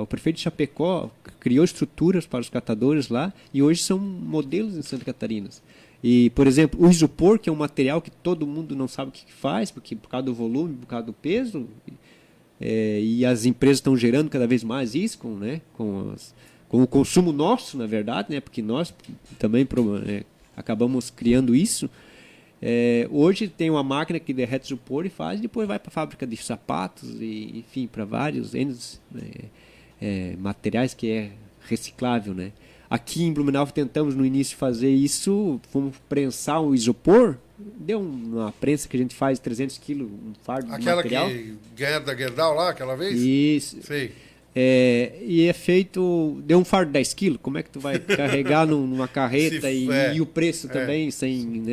o prefeito de Chapecó criou estruturas para os catadores lá e hoje são modelos em Santa Catarina. E, por exemplo, o isopor, que é um material que todo mundo não sabe o que faz, porque por causa do volume, por causa do peso, e as empresas estão gerando cada vez mais isso, com o consumo nosso, na verdade, né, porque nós também acabamos criando isso. Hoje tem uma máquina que derrete isopor e faz, e depois vai para a fábrica de sapatos, e, enfim, para vários materiais que é reciclável, né? Aqui em Blumenau tentamos no início fazer isso, fomos prensar o isopor, deu uma prensa que a gente faz 300 quilos, um fardo de material. Aquela que ganha da Gerdau lá, aquela vez? Isso. Sei. E é feito, deu um fardo de 10 quilos, como é que tu vai carregar numa carreta e o preço também, sem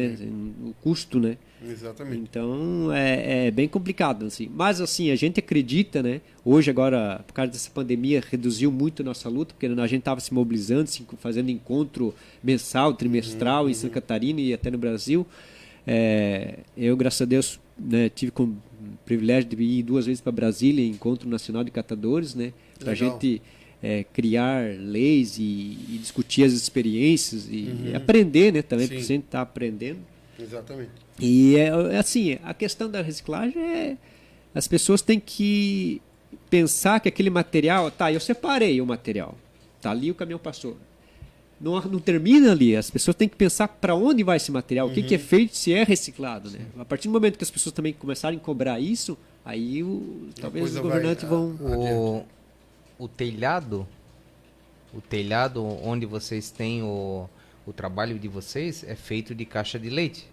o custo, né? Exatamente. Então é bem complicado, assim. Mas assim, a gente acredita, né? Hoje agora, por causa dessa pandemia, reduziu muito a nossa luta, porque a gente estava se mobilizando, fazendo encontro mensal, trimestral em Santa Catarina e até no Brasil. Eu, graças a Deus, né, tive o privilégio de ir 2 vezes para Brasília, Encontro Nacional de Catadores, né? Para a gente criar leis e discutir as experiências e aprender, né? Também, porque a gente está aprendendo. Exatamente. E assim, a questão da reciclagem as pessoas têm que pensar que aquele material, eu separei o material, ali o caminhão passou. Não termina ali, as pessoas têm que pensar para onde vai esse material, o que é feito, se é reciclado, né? A partir do momento que as pessoas também começarem a cobrar isso, aí talvez os governantes vão... O telhado onde vocês têm o trabalho de vocês é feito de caixa de leite,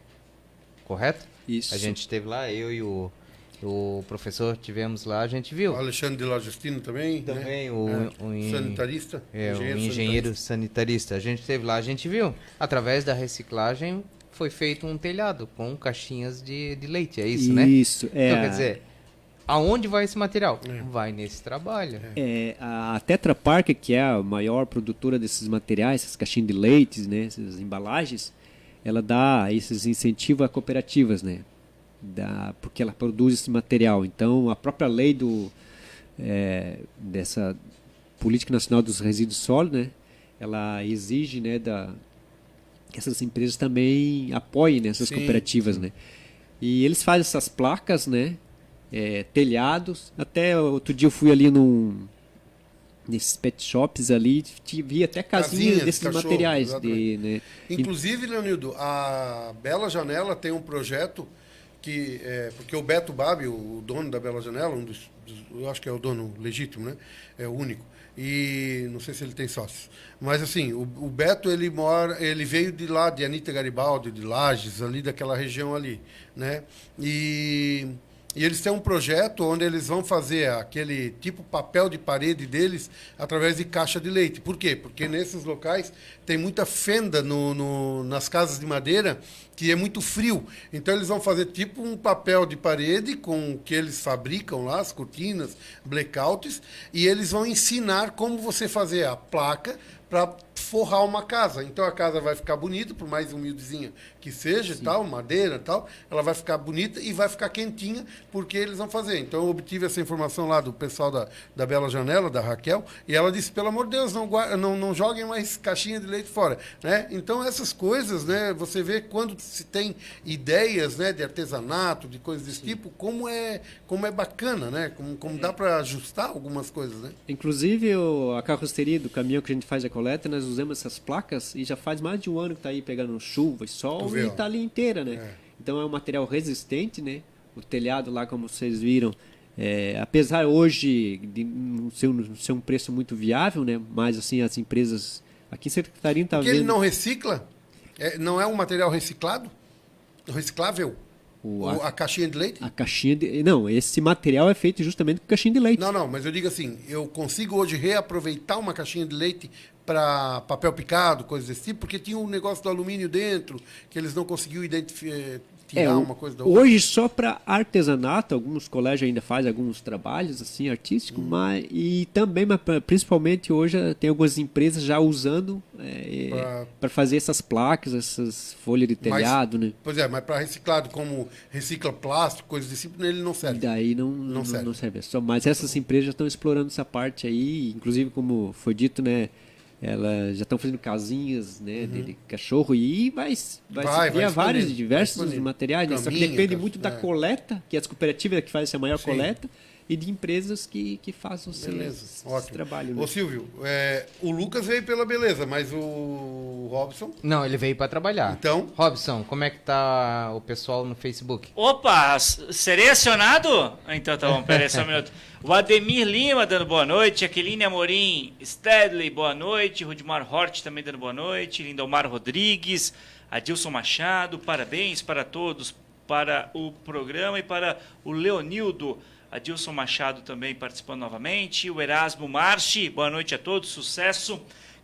correto? Isso. A gente esteve lá, eu e o professor tivemos lá, a gente viu. O Alexandre de Lagostino também. Também, né? Sanitarista. O engenheiro sanitarista. A gente esteve lá, a gente viu. Através da reciclagem foi feito um telhado com caixinhas de leite, é isso, né? Isso, Então, quer dizer, aonde vai esse material? Vai nesse trabalho. A Tetra Pak, que é a maior produtora desses materiais, essas caixinhas de leite, né, essas embalagens, ela dá esses incentivos a cooperativas, né? Porque ela produz esse material. Então, a própria lei dessa Política Nacional dos Resíduos Sólidos, né, ela exige, né, que essas empresas também apoiem essas cooperativas, né? E eles fazem essas placas, né, telhados. Até outro dia eu fui ali nesses pet shops ali, vi até casinhas desses materiais. Né? Inclusive, Leonildo, a Bela Janela tem um projeto porque o Beto Babi, o dono da Bela Janela, eu acho que é o dono legítimo, né? É o único. E não sei se ele tem sócios. Mas assim, o Beto, ele veio de lá, de Anita Garibaldi, de Lages, ali daquela região ali, né? E eles têm um projeto onde eles vão fazer aquele tipo papel de parede deles através de caixa de leite. Por quê? Porque nesses locais tem muita fenda nas casas de madeira que é muito frio. Então eles vão fazer tipo um papel de parede com o que eles fabricam lá, as cortinas, blackouts, e eles vão ensinar como você fazer a placa para forrar uma casa. Então a casa vai ficar bonita, por mais humildezinha que seja, tal, madeira e tal, ela vai ficar bonita e vai ficar quentinha, porque eles vão fazer. Então eu obtive essa informação lá do pessoal da Bela Janela, da Raquel, e ela disse, pelo amor de Deus, não joguem mais caixinha de leite fora. Né? Então essas coisas, né, você vê quando se tem ideias, né, de artesanato, de coisas desse tipo, como é bacana, né? Como dá para ajustar algumas coisas, né? Inclusive a carroceria do caminhão que a gente faz a coleta, nós usamos essas placas e já faz mais de um ano que está aí pegando chuva e sol e está ali inteira, né? Então é um material resistente, né? O telhado lá, como vocês viram, apesar hoje de não ser um preço muito viável, né? Mas assim, as empresas aqui em Santa Catarina tá Porque vendo... ele não recicla? Não é um material reciclado? Reciclável? A caixinha de leite? A caixinha de... Não, esse material é feito justamente com caixinha de leite. Não, mas eu digo assim, eu consigo hoje reaproveitar uma caixinha de leite para papel picado, coisas desse tipo, porque tinha um negócio do alumínio dentro, que eles não conseguiam tirar uma coisa da outra. Hoje só para artesanato, alguns colégios ainda fazem alguns trabalhos assim artísticos, mas principalmente hoje tem algumas empresas já usando para fazer essas placas, essas folhas de telhado, né? Pois é, mas para reciclado, como recicla plástico, coisas desse tipo, ele não serve. E daí não serve. Mas essas empresas já estão explorando essa parte aí, inclusive como foi dito, né? Elas já estão fazendo casinhas, né, de cachorro e vai se criar vários diversos materiais, né? Só que depende muito da coleta, que é as cooperativas que fazem essa maior coleta, e de empresas que façam esse trabalho. Né? Ô Silvio, o Lucas veio pela beleza, mas o Robson... Não, ele veio para trabalhar. Então... Robson, como é que tá o pessoal no Facebook? Opa, serei acionado? Então tá bom, peraí só um minuto. O Ademir Lima dando boa noite, Aqueline Amorim Stedley, boa noite, Rudimar Hort também dando boa noite, Lindomar Rodrigues, Adilson Machado, parabéns para todos, para o programa e para o Leonildo, Adilson Machado também participando novamente, o Erasmo Marchi, boa noite a todos, sucesso.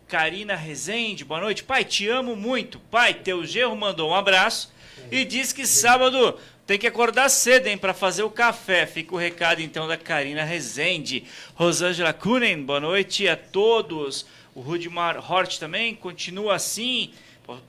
Karina Rezende, boa noite, pai, te amo muito, pai, teu genro mandou um abraço e diz que sábado tem que acordar cedo, hein, para fazer o café. Fica o recado, então, da Karina Rezende. Rosângela Kunen, boa noite a todos. O Rudimar Hort também continua assim,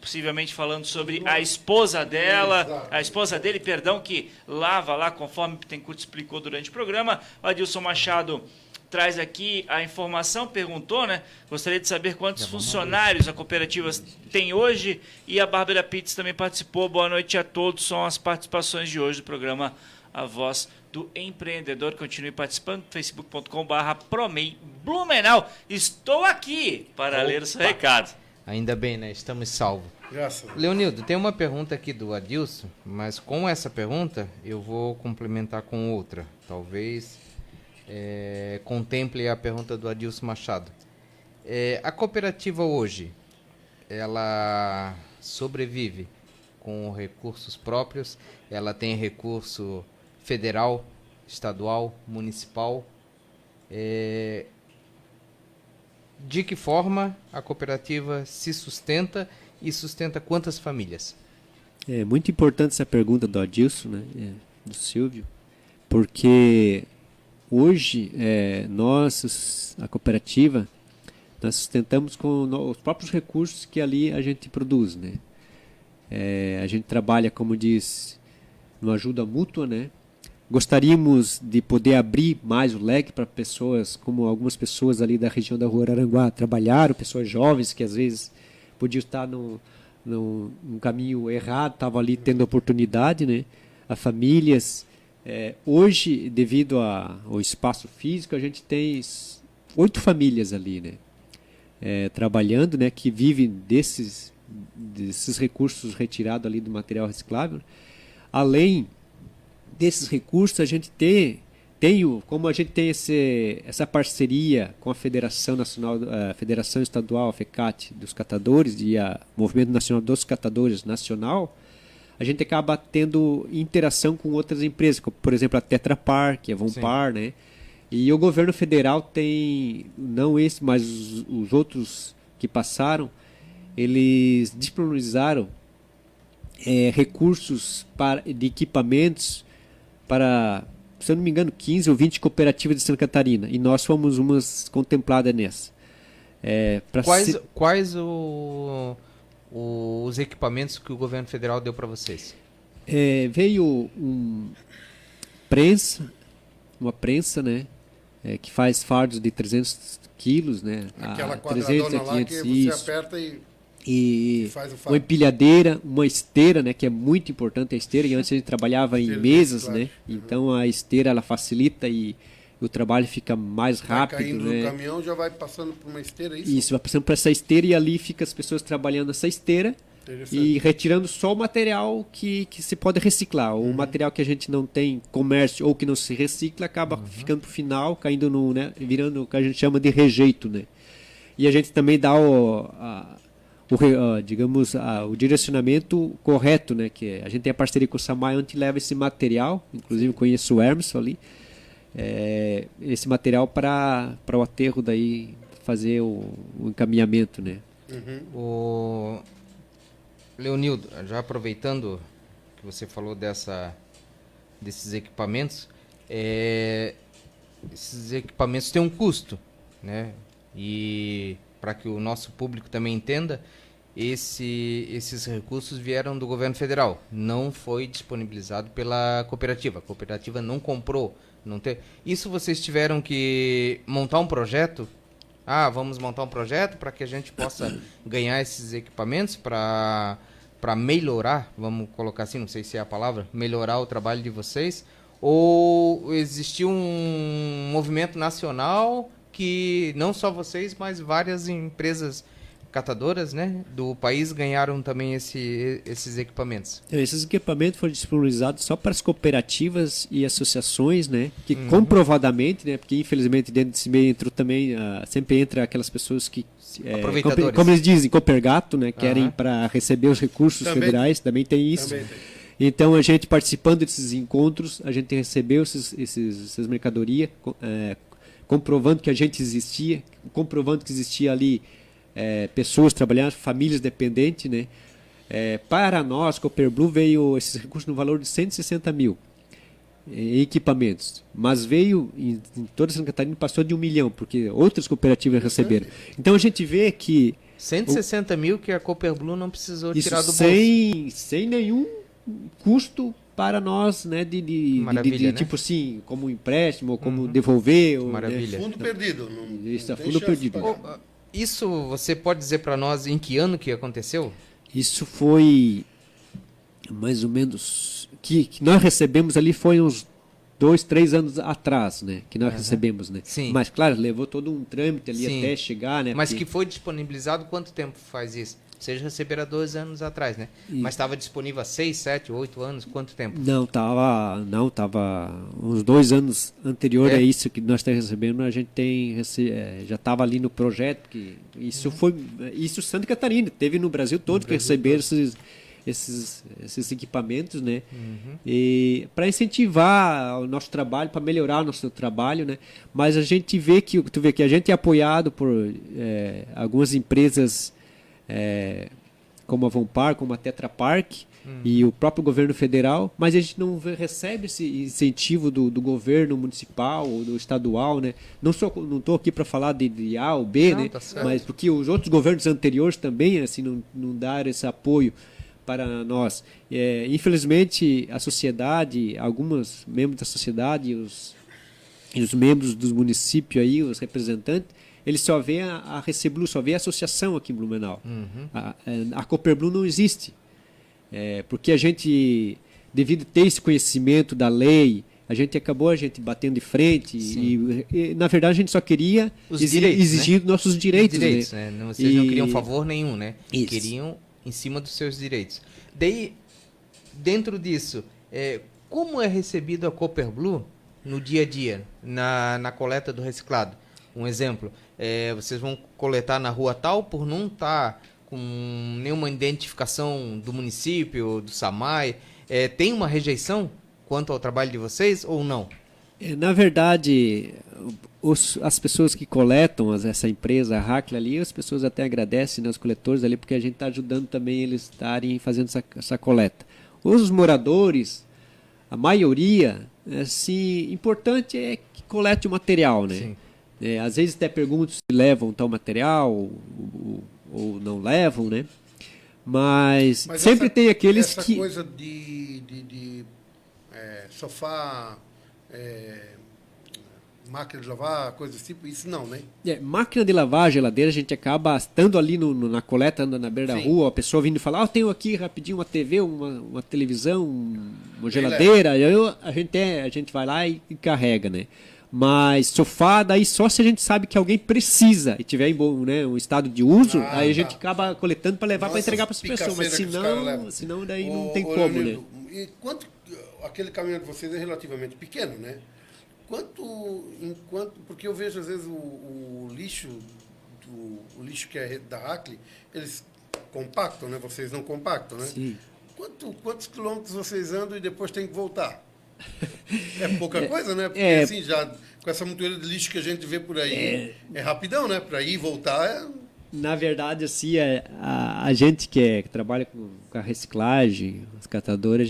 possivelmente falando sobre a esposa dela, a esposa dele, perdão, que lava lá, conforme o Bittencourt explicou durante o programa. O Adilson Machado traz aqui a informação, perguntou, né? Gostaria de saber quantos funcionários a cooperativa tem hoje, e a Bárbara Pitts também participou. Boa noite a todos, são as participações de hoje do programa A Voz do Empreendedor. Continue participando, facebook.com/Promei Blumenau. Estou aqui para ler o seu recado. Ainda bem, né? Estamos salvos. Graças a Deus. Leonildo, tem uma pergunta aqui do Adilson, mas com essa pergunta eu vou complementar com outra. Talvez contemple a pergunta do Adilson Machado. A cooperativa hoje, ela sobrevive com recursos próprios? Ela tem recurso federal, estadual, municipal? De que forma a cooperativa se sustenta e sustenta quantas famílias? É muito importante essa pergunta do Adilson, né, do Silvio, porque hoje a cooperativa, nós sustentamos com os próprios recursos que ali a gente produz, né? A gente trabalha, como diz, numa ajuda mútua, né? Gostaríamos de poder abrir mais o leque para pessoas, como algumas pessoas ali da região da Rua Araranguá trabalharam, pessoas jovens que às vezes podiam estar num caminho errado, estavam ali tendo oportunidade, né? A famílias. Hoje, devido ao espaço físico, a gente tem 8 famílias ali, né? Trabalhando, né? Que vivem desses recursos retirados ali do material reciclável. Além desses recursos, a gente como a gente tem essa parceria com a Federação Nacional, a Federação Estadual, a FECAT, dos catadores e o Movimento Nacional dos Catadores Nacional, a gente acaba tendo interação com outras empresas, como, por exemplo, a Tetra Pak, a Vonpar, né? E o governo federal tem, não esse, mas os outros que passaram, eles disponibilizaram recursos de equipamentos para, se eu não me engano, 15 ou 20 cooperativas de Santa Catarina, e nós fomos umas contempladas nessa. Quais os equipamentos que o governo federal deu para vocês? Veio uma prensa, né? Que faz fardos de 300 quilos, né? Aquela 300 a quadradona lá 500, que isso. você aperta E faz o fardo. uma empilhadeira, uma esteira, né, que é muito importante a esteira, e antes a gente trabalhava em Esteira, mesas, claro. né? Então a esteira ela facilita e o trabalho fica mais Vai rápido, caindo né? do caminhão, já vai passando por uma esteira, é isso? Isso, vai passando para essa esteira e ali fica as pessoas trabalhando nessa esteira Interessante. e retirando só o material que se pode reciclar. O material que a gente não tem comércio ou que não se recicla acaba ficando pro final, caindo no, né, virando o que a gente chama de rejeito, né? E a gente também dá o direcionamento correto, né? Que a gente tem a parceria com o SAMAI, onde leva esse material, inclusive eu conheço o Hermes ali, esse material para o aterro daí fazer o encaminhamento, né? O Leonildo, já aproveitando que você falou desses equipamentos, esses equipamentos têm um custo, né? E para que o nosso público também entenda, esses recursos vieram do governo federal, não foi disponibilizado pela cooperativa. A cooperativa não comprou. Isso vocês tiveram que montar um projeto? Vamos montar um projeto para que a gente possa ganhar esses equipamentos para melhorar, vamos colocar assim, não sei se é a palavra, melhorar o trabalho de vocês? Ou existiu um movimento nacional que não só vocês, mas várias empresas catadoras, né, do país ganharam também esses equipamentos? Esses equipamentos foram disponibilizados só para as cooperativas e associações, né, que comprovadamente, né, porque infelizmente dentro desse meio entrou também, sempre entra aquelas pessoas que, aproveitadores, como eles dizem, copergato, né, querem para receber os recursos federais, também tem isso. Também tem. Então a gente participando desses encontros, a gente recebeu essas mercadorias, comprovando que a gente existia, comprovando que existia ali pessoas trabalhando, famílias dependentes, né? Para nós, Cooper Blue, veio esses recursos no valor de 160 mil em equipamentos, mas veio em toda Santa Catarina, passou de 1 milhão, porque outras cooperativas receberam. Então a gente vê que 160 mil que a Cooper Blue não precisou isso tirar do bolso. sem nenhum custo para nós, né, Maravilha, né? tipo assim, como empréstimo, ou como devolver. Ou, Maravilha. Fundo perdido. Isso, não tem fundo chance de perdido. pagar. Isso você pode dizer para nós em que ano que aconteceu? Isso foi mais ou menos que nós recebemos ali foi uns 2, 3 anos atrás, né? Que nós recebemos, né? Sim. Mas claro, levou todo um trâmite ali Sim. até chegar, né? Mas porque- que foi disponibilizado quanto tempo faz isso? Vocês receberam há 2 anos atrás, né? Mas estava disponível há 6, 7, 8 anos? Quanto tempo? Não, tava uns 2 anos anterior a isso que nós estamos recebendo, a gente já estava ali no projeto, que isso Santa Catarina, teve no Brasil todo que receberam esses equipamentos, né? E para incentivar o nosso trabalho, para melhorar o nosso trabalho, né? Mas a gente vê que a gente é apoiado por algumas empresas como a Vompar, como a Tetra Pak e o próprio governo federal, mas a gente não recebe esse incentivo do governo municipal ou do estadual, né? Não estou aqui para falar de A ou B, Não, né? tá certo. Mas porque os outros governos anteriores também assim não deram esse apoio para nós. Infelizmente a sociedade, alguns membros da sociedade e os membros dos municípios aí, os representantes, eles só vê a Receblu, só vê a associação aqui em Blumenau. A Cooper Blue não existe. Porque a gente, devido a ter esse conhecimento da lei, a gente batendo de frente e, na verdade, a gente só queria exigir nossos direitos. Né? Vocês não queriam favor nenhum, né? Isso. Queriam em cima dos seus direitos. Daí, dentro disso, como é recebido a Cooper Blue no dia a dia, na coleta do reciclado? Um exemplo, vocês vão coletar na rua tal por não estar com nenhuma identificação do município, do SAMAI. Tem uma rejeição quanto ao trabalho de vocês ou não? Na verdade, as pessoas que coletam, essa empresa, a Hackler ali, as pessoas até agradecem, né, os coletores ali, porque a gente está ajudando também eles estarem fazendo essa coleta. Os moradores, a maioria, assim, importante é que colete o material, né? Sim. Às vezes até perguntam se levam tal material ou não levam, né? Mas sempre tem aqueles essa que... Essa coisa de sofá, máquina de lavar, coisa desse tipo, isso não, né? Máquina de lavar, geladeira, a gente acaba estando ali na coleta, andando na beira da rua, a pessoa vindo falar, eu tenho aqui rapidinho uma TV, uma televisão, uma geladeira, a gente vai lá e carrega, né? Mas sofá, daí só se a gente sabe que alguém precisa e tiver em bom, né, um estado de uso, aí a gente acaba coletando para levar para entregar para as pessoas, mas senão daí não tem como, Leonildo, né? E quanto aquele caminhão de vocês é relativamente pequeno, né? Porque eu vejo às vezes o lixo que é da Hackley, eles compactam, né? Vocês não compactam, né? Sim. Quantos quilômetros vocês andam e depois tem que voltar? É pouca coisa, né? Porque assim, já com essa montoeira de lixo que a gente vê por aí, é rapidão, né? Para ir e voltar Na verdade, assim, a gente que trabalha com a reciclagem, os catadores,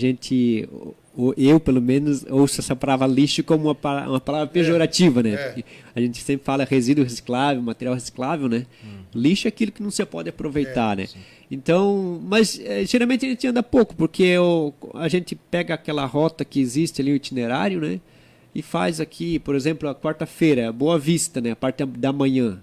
eu pelo menos ouço essa palavra lixo como uma palavra pejorativa, né? A gente sempre fala resíduo reciclável, material reciclável, né? Lixo é aquilo que não se pode aproveitar, né? Sim. Então, mas geralmente a gente anda pouco, porque a gente pega aquela rota que existe ali, o itinerário, né? E faz aqui, por exemplo, a quarta-feira, Boa Vista, né? A parte da manhã.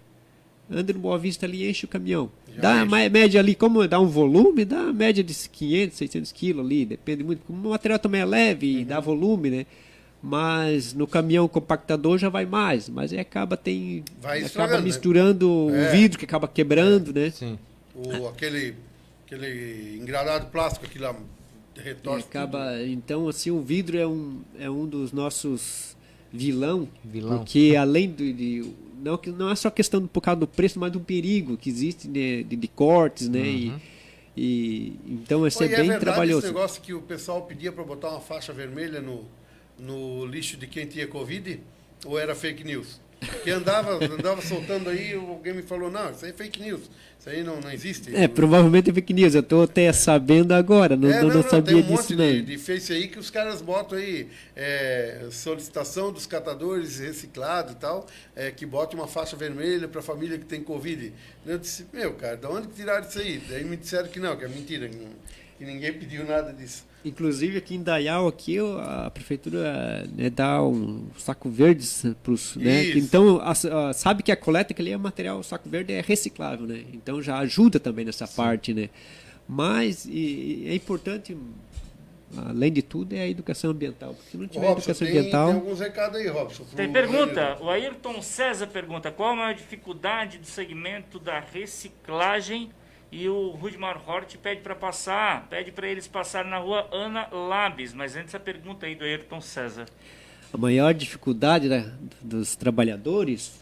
Anda no Boa Vista ali e enche o caminhão. Dá a média ali, como dá um volume, dá a média de 500, 600 quilos ali, depende muito. Como o material também é leve e dá volume, né? Mas no caminhão compactador já vai mais. Mas aí acaba misturando o vidro, que acaba quebrando, né? Sim. Aquele engradado plástico, aquilo lá retorce. Então, assim, o vidro é um dos nossos vilão. Porque além não é só questão por causa do preço, mas do perigo que existe de cortes, né? Então é bem trabalhoso. Esse negócio que o pessoal pedia para botar uma faixa vermelha no lixo de quem tinha Covid, ou era fake news? Que andava soltando aí, alguém me falou, não, isso aí é fake news, isso aí não existe. Provavelmente é fake news, eu estou até sabendo agora, não sabia disso não. Tem um monte de face aí que os caras botam aí, solicitação dos catadores reciclados e tal, que botam uma faixa vermelha para a família que tem Covid. Eu disse, cara, de onde que tiraram isso aí? Daí me disseram que não, que é mentira, que ninguém pediu nada disso. Inclusive aqui em Dayal, a prefeitura dá um saco verde para os... Né? Então, sabe que a coleta que ali é material, o saco verde é reciclável, né? Então já ajuda também nessa parte, né? Mas é importante, além de tudo, é a educação ambiental. Porque se não tiver educação ambiental... Tem alguns recados aí, Robson. Tem pergunta. O Ayrton César pergunta, qual a maior dificuldade do segmento da reciclagem? E o Rudmar Hort pede para eles passarem na rua Ana Labes. Mas antes a pergunta aí do Ayrton César. A maior dificuldade dos trabalhadores?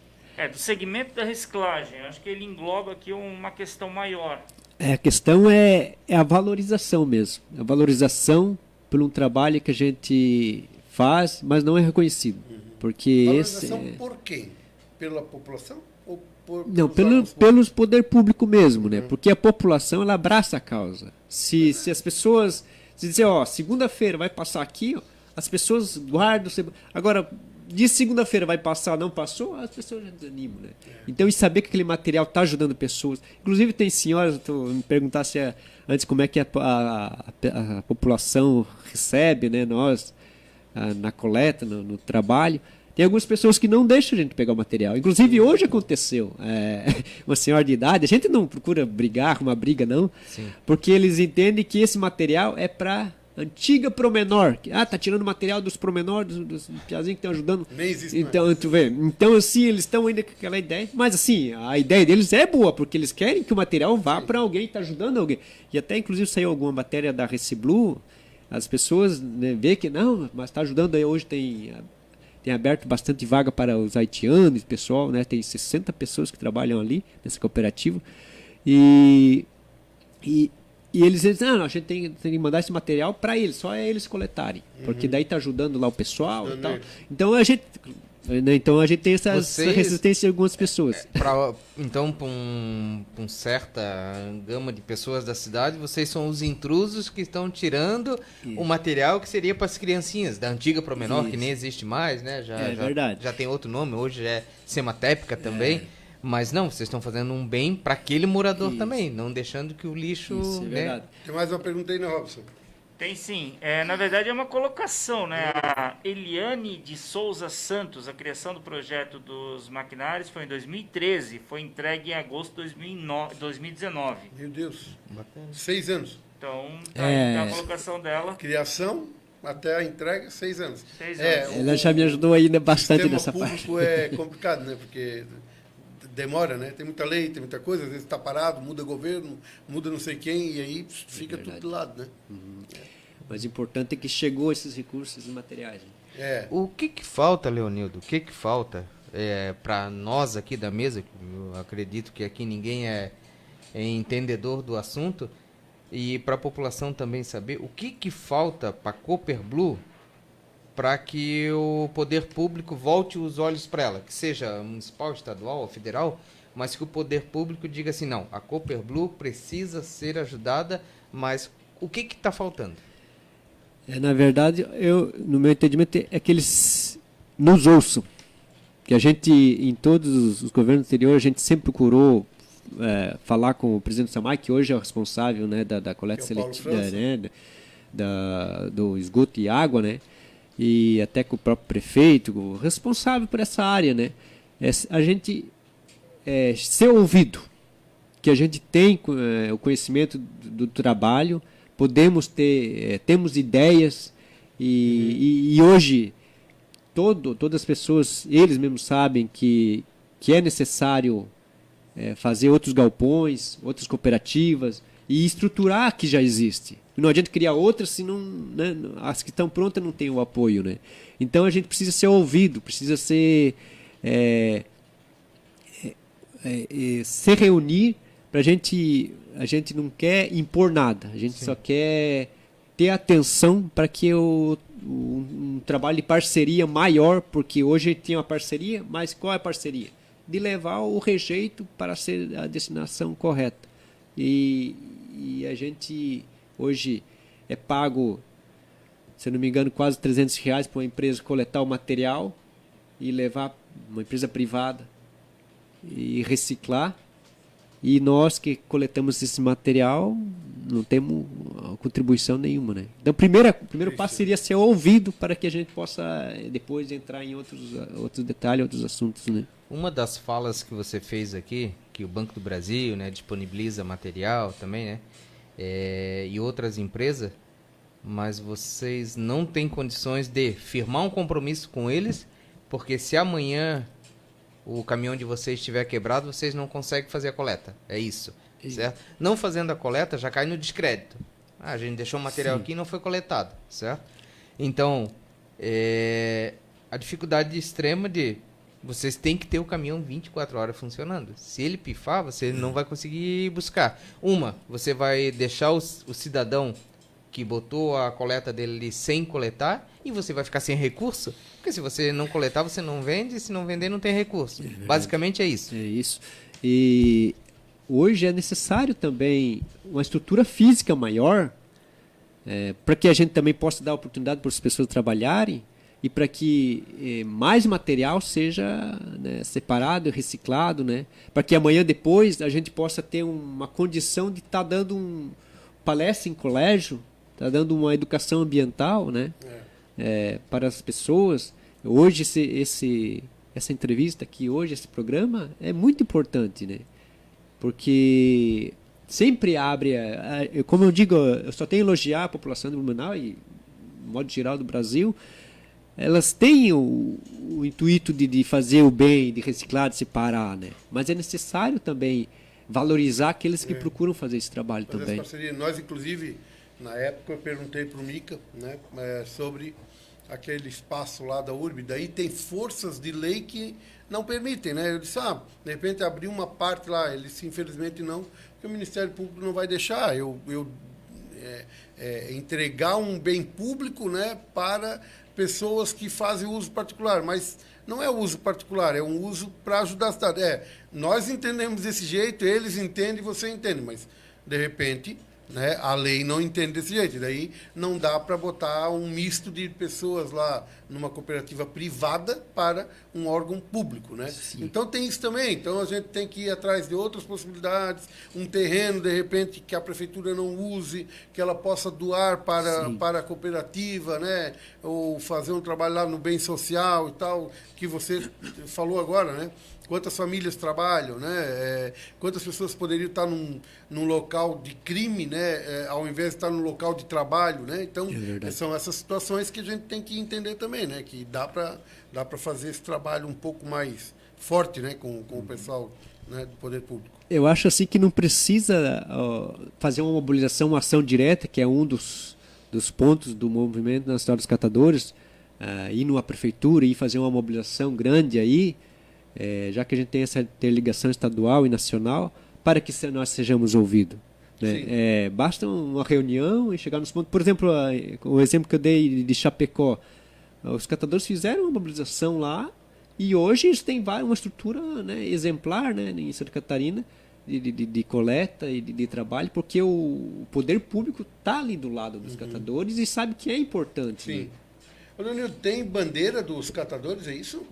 Do segmento da reciclagem. Acho que ele engloba aqui uma questão maior. A questão é a valorização mesmo. A valorização por um trabalho que a gente faz, mas não é reconhecido. Porque valorização por quem? Pela população? Não, pelos poder público mesmo, né? Porque a população, ela abraça a causa. Se as pessoas... Se dizer, segunda-feira vai passar aqui, as pessoas guardam... Agora, de segunda-feira vai passar, não passou, as pessoas já desanimam, né? Então, e saber que aquele material está ajudando pessoas... Inclusive, tem senhoras, me perguntasse antes como é que a população recebe, né? Nós, na coleta, no trabalho... Tem algumas pessoas que não deixam a gente pegar o material. Inclusive, hoje aconteceu. Uma senhora de idade, a gente não procura brigar, uma briga, não. Sim. Porque eles entendem que esse material é para antiga promenor. Tá tirando material dos promenores, dos piazinhos que estão ajudando. Nem existe então, tu vê. Então, assim, eles estão ainda com aquela ideia. Mas, assim, a ideia deles é boa, porque eles querem que o material vá para alguém, está ajudando alguém. E até, inclusive, saiu alguma matéria da Reciblu. As pessoas, né, vê que não, mas está ajudando aí. Hoje tem aberto bastante vaga para os haitianos, pessoal, né? Tem 60 pessoas que trabalham ali nessa cooperativa. E eles dizem, a gente tem que mandar esse material para eles, só é eles coletarem. Porque daí está ajudando lá o pessoal e tal. Então a gente, Então a gente tem essa Vocês- resistência de algumas pessoas. Então, para um certa gama de pessoas da cidade, vocês são os intrusos que estão tirando o material que seria para as criancinhas, da antiga Promenor, que Isso. nem existe mais, né? Verdade. Já tem outro nome, hoje é Sematépica também. Mas não, vocês estão fazendo um bem para aquele morador Isso. também, não deixando que o lixo... Isso, é né? verdade. Tem mais uma pergunta aí, né, Robson? Tem sim. Na verdade, é uma colocação, né? A Eliane de Souza Santos, a criação do projeto dos maquinários foi em 2013, foi entregue em agosto de 2019. Meu Deus. Bacana. 6 anos. Então, tá aí a É. colocação dela. Criação até a entrega, 6 anos. 6 É, anos. Ela já me ajudou ainda bastante sistema nessa público parte. é complicado, né? Porque demora, né? Tem muita lei, tem muita coisa, às vezes está parado, muda governo, muda não sei quem, e aí fica tudo de lado, né? Mas o importante é que chegou esses recursos e materiais. Né? É. O que falta, Leonildo? O que falta para nós aqui da mesa? Que eu acredito que aqui ninguém é entendedor do assunto, e para a população também saber o que falta para a Cooper Blue para que o poder público volte os olhos para ela, que seja municipal, estadual ou federal, mas que o poder público diga assim, não, a Cooper Blue precisa ser ajudada, mas o que está faltando? Na verdade, no meu entendimento, é que eles nos ouçam. Que a gente, em todos os governos anteriores, a gente sempre procurou falar com o presidente Samay, que hoje é o responsável, né, da coleta Que é o Paulo seletiva, França. né, do esgoto e água, né, e até com o próprio prefeito, o responsável por essa área, né, a gente ser ouvido, que a gente tem o conhecimento do trabalho, podemos temos ideias e hoje todas as pessoas, eles mesmos sabem que é necessário fazer outros galpões, outras cooperativas e estruturar a que já existe. Não adianta criar outras se não, né, as que estão prontas não têm o apoio, né? Então a gente precisa ser ouvido, precisa se reunir para a gente não quer impor nada, a gente só quer ter atenção para que um trabalho de parceria maior, porque hoje tem uma parceria, mas qual é a parceria? De levar o rejeito para ser a destinação correta. E a gente hoje é pago, se não me engano, quase R$300 para uma empresa coletar o material e levar uma empresa privada e reciclar. E nós que coletamos esse material não temos contribuição nenhuma, né? Então, o primeiro passo seria ser ouvido para que a gente possa depois entrar em outros detalhes, outros assuntos, né? Uma das falas que você fez aqui, que o Banco do Brasil, né, disponibiliza material também, né, e outras empresas, mas vocês não têm condições de firmar um compromisso com eles, porque se amanhã o caminhão de vocês estiver quebrado, vocês não conseguem fazer a coleta. É isso, certo? Não fazendo a coleta, já cai no descrédito. A gente deixou o material aqui e não foi coletado, certo? Então, a dificuldade extrema de vocês têm que ter o caminhão 24 horas funcionando. Se ele pifar, você não vai conseguir buscar. Você vai deixar o cidadão que botou a coleta dele ali sem coletar e você vai ficar sem recurso, porque se você não coletar, você não vende, e se não vender, não tem recurso. Basicamente é isso. É isso. E hoje é necessário também uma estrutura física maior, para que a gente também possa dar oportunidade para as pessoas trabalharem e para que mais material seja, né, separado e reciclado, né, para que amanhã depois a gente possa ter uma condição de estar dando palestra em colégio, estar dando uma educação ambiental, né, para as pessoas. Hoje essa entrevista aqui, hoje esse programa é muito importante, né, porque sempre abre, como eu digo, eu só tenho a elogiar a população de Blumenau e, de modo geral, do Brasil. Elas têm o intuito de fazer o bem, de reciclar, de separar, né? Mas é necessário também valorizar aqueles que procuram fazer esse trabalho Fazer também. essa parceria. Nós, inclusive, na época, eu perguntei para o Mica, né, sobre aquele espaço lá da URB. Daí tem forças de lei que não permitem, né? Eu disse, de repente abrir uma parte lá, eles infelizmente não, porque o Ministério Público não vai deixar entregar um bem público, né, para pessoas que fazem uso particular, mas não é uso particular, é um uso para ajudar a cidade. Nós entendemos desse jeito, eles entendem, você entende, mas de repente, né, a lei não entende desse jeito. Daí não dá para botar um misto de pessoas lá numa cooperativa privada para um órgão público, né? Então tem isso também. Então a gente tem que ir atrás de outras possibilidades, um terreno de repente que a prefeitura não use, que ela possa doar para a cooperativa, né? Ou fazer um trabalho lá no bem social e tal, que você falou agora, né? Quantas famílias trabalham, né? Quantas pessoas poderiam estar num local de crime, né? Ao invés de estar num local de trabalho, né? Então, são essas situações que a gente tem que entender também, né? Que dá para fazer esse trabalho um pouco mais forte, né? Com o pessoal, né? Do poder público. Eu acho assim que não precisa fazer uma mobilização, uma ação direta, que é um dos pontos do movimento nacional dos catadores, ir numa prefeitura e fazer uma mobilização grande aí, já que a gente tem essa interligação estadual e nacional, para que nós sejamos ouvidos. Né? Basta uma reunião e chegar nos pontos. Por exemplo, o exemplo que eu dei de Chapecó, os catadores fizeram uma mobilização lá e hoje eles têm uma estrutura, né, exemplar, né, em Santa Catarina de coleta e de trabalho, porque o poder público está ali do lado dos catadores e sabe que é importante. Sim. Né? Leonildo, tem bandeira dos catadores, é isso?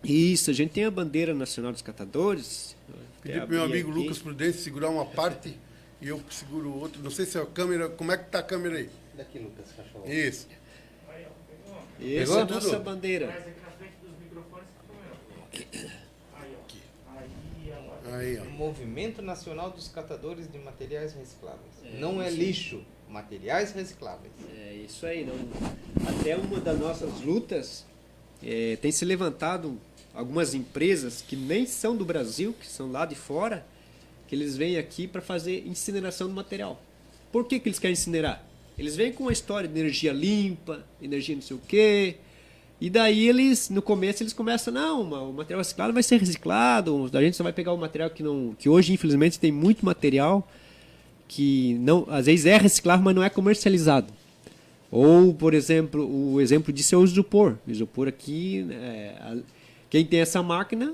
Isso, a gente tem a bandeira nacional dos catadores. Pedi para o meu amigo Lucas Prudêncio segurar uma parte e eu seguro outra. Não sei se é a câmera. Como é que está a câmera aí? Daqui, Lucas, cachorro. Isso. Essa é a nossa bandeira. Aí, ó. Movimento Nacional dos Catadores de Materiais Recicláveis. Não é lixo, materiais recicláveis. É isso aí. Até uma das nossas lutas tem se levantado algumas empresas que nem são do Brasil, que são lá de fora, que eles vêm aqui para fazer incineração do material. Por que eles querem incinerar? Eles vêm com uma história de energia limpa, energia não sei o quê, e daí eles, no começo, eles começam, não, o material reciclado vai ser reciclado, a gente só vai pegar o material que hoje, infelizmente, tem muito material que não, às vezes é reciclável, mas não é comercializado. Ou, por exemplo, o exemplo disso é o isopor. O isopor aqui, quem tem essa máquina,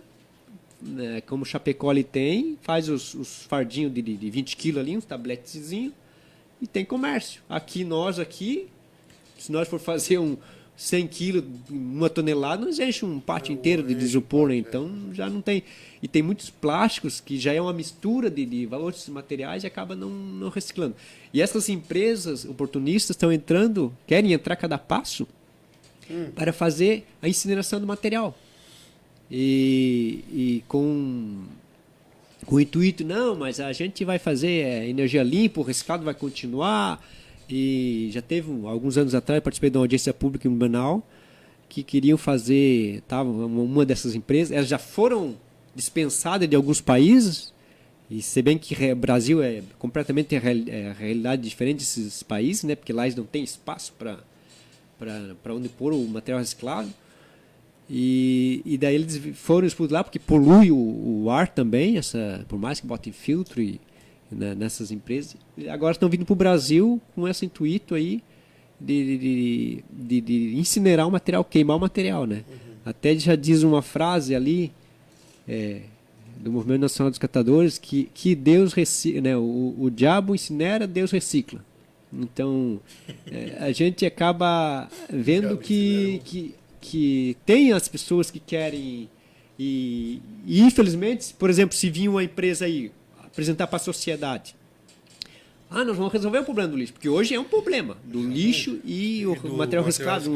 né, como o Chapecó ali tem, faz os fardinhos de 20 quilos ali, uns tabletezinhos, e tem comércio. Nós, se nós for fazer 100 quilos, 1 tonelada, nós enche um pátio inteiro de isopor, né? Então já não tem. E tem muitos plásticos que já é uma mistura de valores materiais e acaba não reciclando. E essas empresas oportunistas estão querem entrar a cada passo para fazer a incineração do material. E com o intuito, não, mas a gente vai fazer energia limpa, o reciclado vai continuar. E já teve, alguns anos atrás, participei de uma audiência pública em Blumenau, que queriam fazer, uma dessas empresas, elas já foram dispensadas de alguns países, e se bem que o Brasil é completamente a realidade diferente desses países, né, porque lá eles não têm espaço para onde pôr o material reciclado. E daí eles foram expulsos lá porque polui o ar também, por mais que botem filtro nessas empresas. Agora estão vindo para o Brasil com esse intuito aí de incinerar o material, queimar o material, né? Até já diz uma frase ali do Movimento Nacional dos Catadores que Deus recicla, né? O diabo incinera, Deus recicla. Então a gente acaba vendo que tem as pessoas que querem e infelizmente, por exemplo, se vir uma empresa aí apresentar para a sociedade, nós vamos resolver o problema do lixo, porque hoje é um problema do lixo e o material reciclado.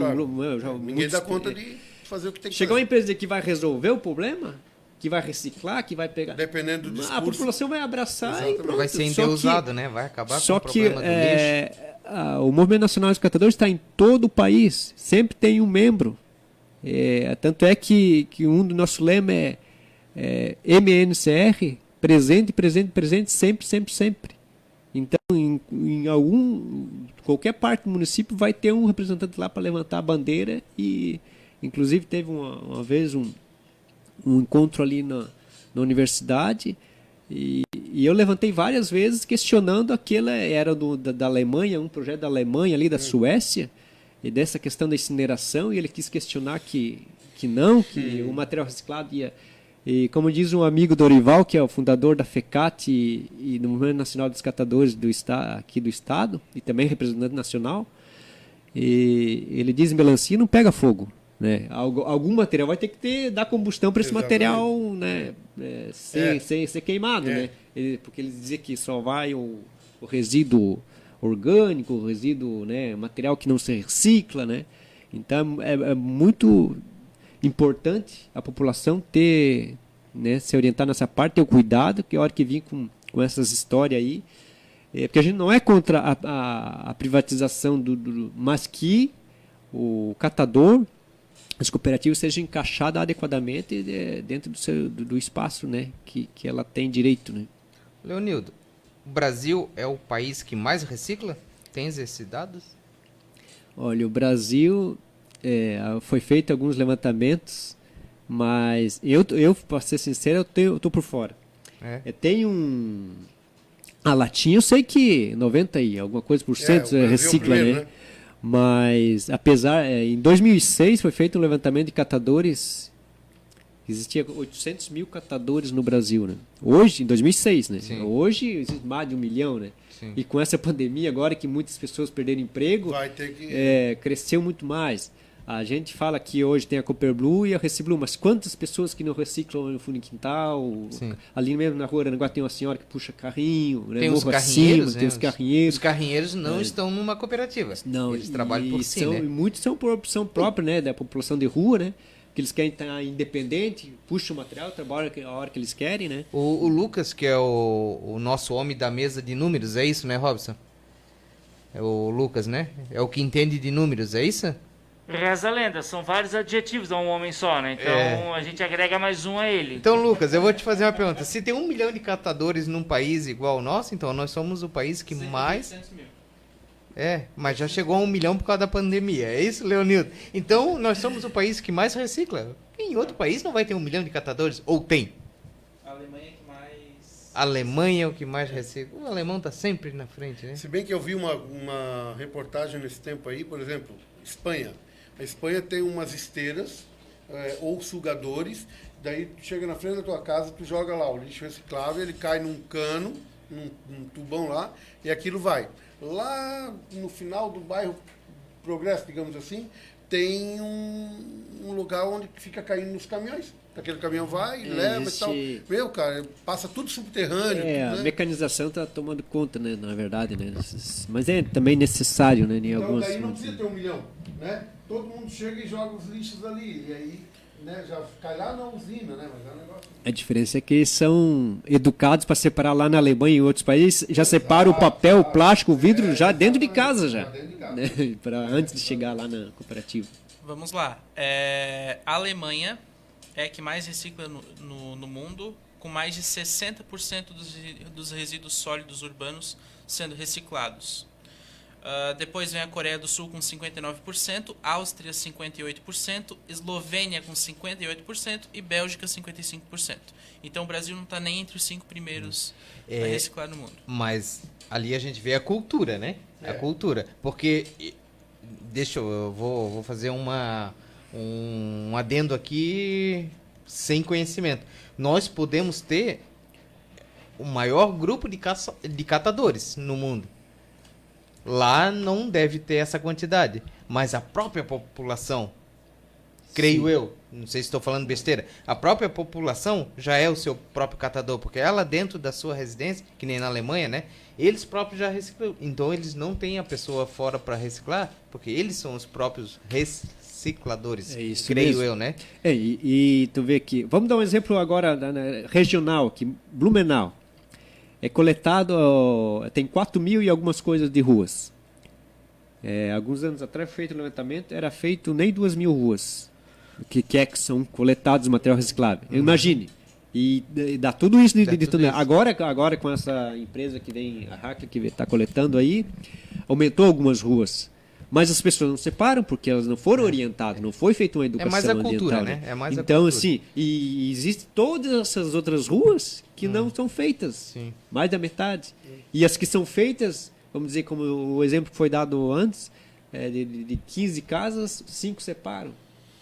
Ninguém dá conta de fazer o que tem que chegar fazer. uma empresa que vai resolver o problema, que vai reciclar, que vai pegar. Dependendo do discurso. A população vai abraçar e pronto. Vai ser endeusado, né? Vai acabar com o problema do lixo. O Movimento Nacional dos Catadores está em todo o país, sempre tem um membro. Tanto é que um do nosso lema é MNCR, presente, presente, presente, sempre, sempre, sempre. Então, em qualquer parte do município vai ter um representante lá para levantar a bandeira e, inclusive, teve uma vez um encontro ali na universidade e eu levantei várias vezes questionando era da Alemanha, um projeto da Alemanha ali, da Suécia, e dessa questão da incineração, e ele quis questionar que o material reciclado ia... E como diz um amigo Dorival, que é o fundador da FECAT e do Movimento Nacional dos Catadores aqui do Estado, e também representante nacional, e ele diz: melancia não pega fogo. Né? Algum material vai ter que dar combustão para esse material, né, ser queimado. Né? Porque ele dizia que só vai o resíduo orgânico, o resíduo, né, material que não se recicla. Né? Então é muito importante a população ter, né, se orientar nessa parte, ter o cuidado, que a hora que vir com essas histórias aí, porque a gente não é contra a privatização mas que o catador, as cooperativas, sejam encaixadas adequadamente dentro do espaço, né, que ela tem direito. Né? Leonildo, o Brasil é o país que mais recicla? Tens esses dados? Olha, o Brasil... foi feito alguns levantamentos, mas eu para ser sincero, eu tô por fora. Tem a latinha, eu sei que 90 e alguma coisa por cento recicla, primeiro, né? Mas apesar, em 2006 foi feito um levantamento de catadores, existia 800 mil catadores no Brasil, né? Hoje, em 2006, né? Sim. Hoje existe mais de 1 milhão, né? Sim. E com essa pandemia agora que muitas pessoas perderam emprego, vai ter que... cresceu muito mais. A gente fala que hoje tem a Cooper Blue e a Reciclum, mas quantas pessoas que não reciclam no fundo de quintal? Sim. Ali mesmo na rua Aranguá tem uma senhora que puxa carrinho, né? Tem os carrinheiros, acima, tem os carrinheiros. Os carrinheiros não estão numa cooperativa. Não, eles trabalham por si, né? E muitos são por opção própria, né, da população de rua, né? Que eles querem estar independente, puxam o material, trabalham a hora que eles querem, né? O Lucas, que é o nosso homem da mesa de números, é isso, né, Robson? É o Lucas, né? É o que entende de números, é isso? Reza a lenda, são vários adjetivos a um homem só, né? Então a gente agrega mais um a ele. Então, Lucas, eu vou te fazer uma pergunta. Se tem 1 milhão de catadores num país igual ao nosso, então nós somos o país que mais... mas já chegou a 1 milhão por causa da pandemia. É isso, Leonildo? Então, nós somos o país que mais recicla. Em outro país não vai ter 1 milhão de catadores? Ou tem? A Alemanha é que mais... A Alemanha é o que mais recicla. O alemão está sempre na frente, né? Se bem que eu vi uma reportagem nesse tempo aí, por exemplo, Espanha. A Espanha tem umas esteiras ou sugadores, daí tu chega na frente da tua casa, tu joga lá o lixo reciclável, ele cai num cano, num tubão lá, e aquilo vai. Lá no final do bairro Progresso, digamos assim, tem um lugar onde fica caindo nos caminhões. Aquele caminhão vai, leva e tal. Meu, cara, passa tudo subterrâneo. A né? mecanização está tomando conta, né, na verdade, né? Mas é também necessário, né? Em então algumas... daí não precisa ter 1 milhão, né? Todo mundo chega e joga os lixos ali. E aí, né, já cai lá na usina, né? Mas é um negócio... A diferença é que eles são educados para separar lá na Alemanha e em outros países, já separa o papel, o plástico, o vidro já dentro de casa já. Né? Antes de chegar lá na cooperativa. Vamos lá. A Alemanha é a que mais recicla no mundo, com mais de 60% dos resíduos sólidos urbanos sendo reciclados. Depois vem a Coreia do Sul com 59%, Áustria 58%, Eslovênia com 58% e Bélgica 55%. Então o Brasil não está nem entre os 5 primeiros a reciclar no mundo. Mas ali a gente vê a cultura, né? A cultura. Porque, eu vou fazer um adendo aqui sem conhecimento. Nós podemos ter o maior grupo de catadores no mundo. Lá não deve ter essa quantidade, mas a própria população, creio eu, não sei se estou falando besteira, a própria população já é o seu próprio catador, porque ela dentro da sua residência, que nem na Alemanha, né, eles próprios já reciclam, então eles não têm a pessoa fora para reciclar, porque eles são os próprios recicladores, creio mesmo. Eu, né? E tu vê que, vamos dar um exemplo agora regional, aqui, Blumenau. É coletado, tem 4 mil e algumas coisas de ruas. Alguns anos atrás foi feito o levantamento, era feito nem 2 mil ruas que são coletados material reciclável. Imagine. E dá tudo isso de tudo. Agora com essa empresa que vem, a Hackler, que está coletando aí, aumentou algumas ruas. Mas as pessoas não separam porque elas não foram orientadas, não foi feita uma educação ambiental. É mais a cultura, né? É mais então, a assim, e existem todas essas outras ruas que não são feitas. Sim. Mais da metade. E as que são feitas, vamos dizer, como o exemplo que foi dado antes, de 15 casas, 5 separam.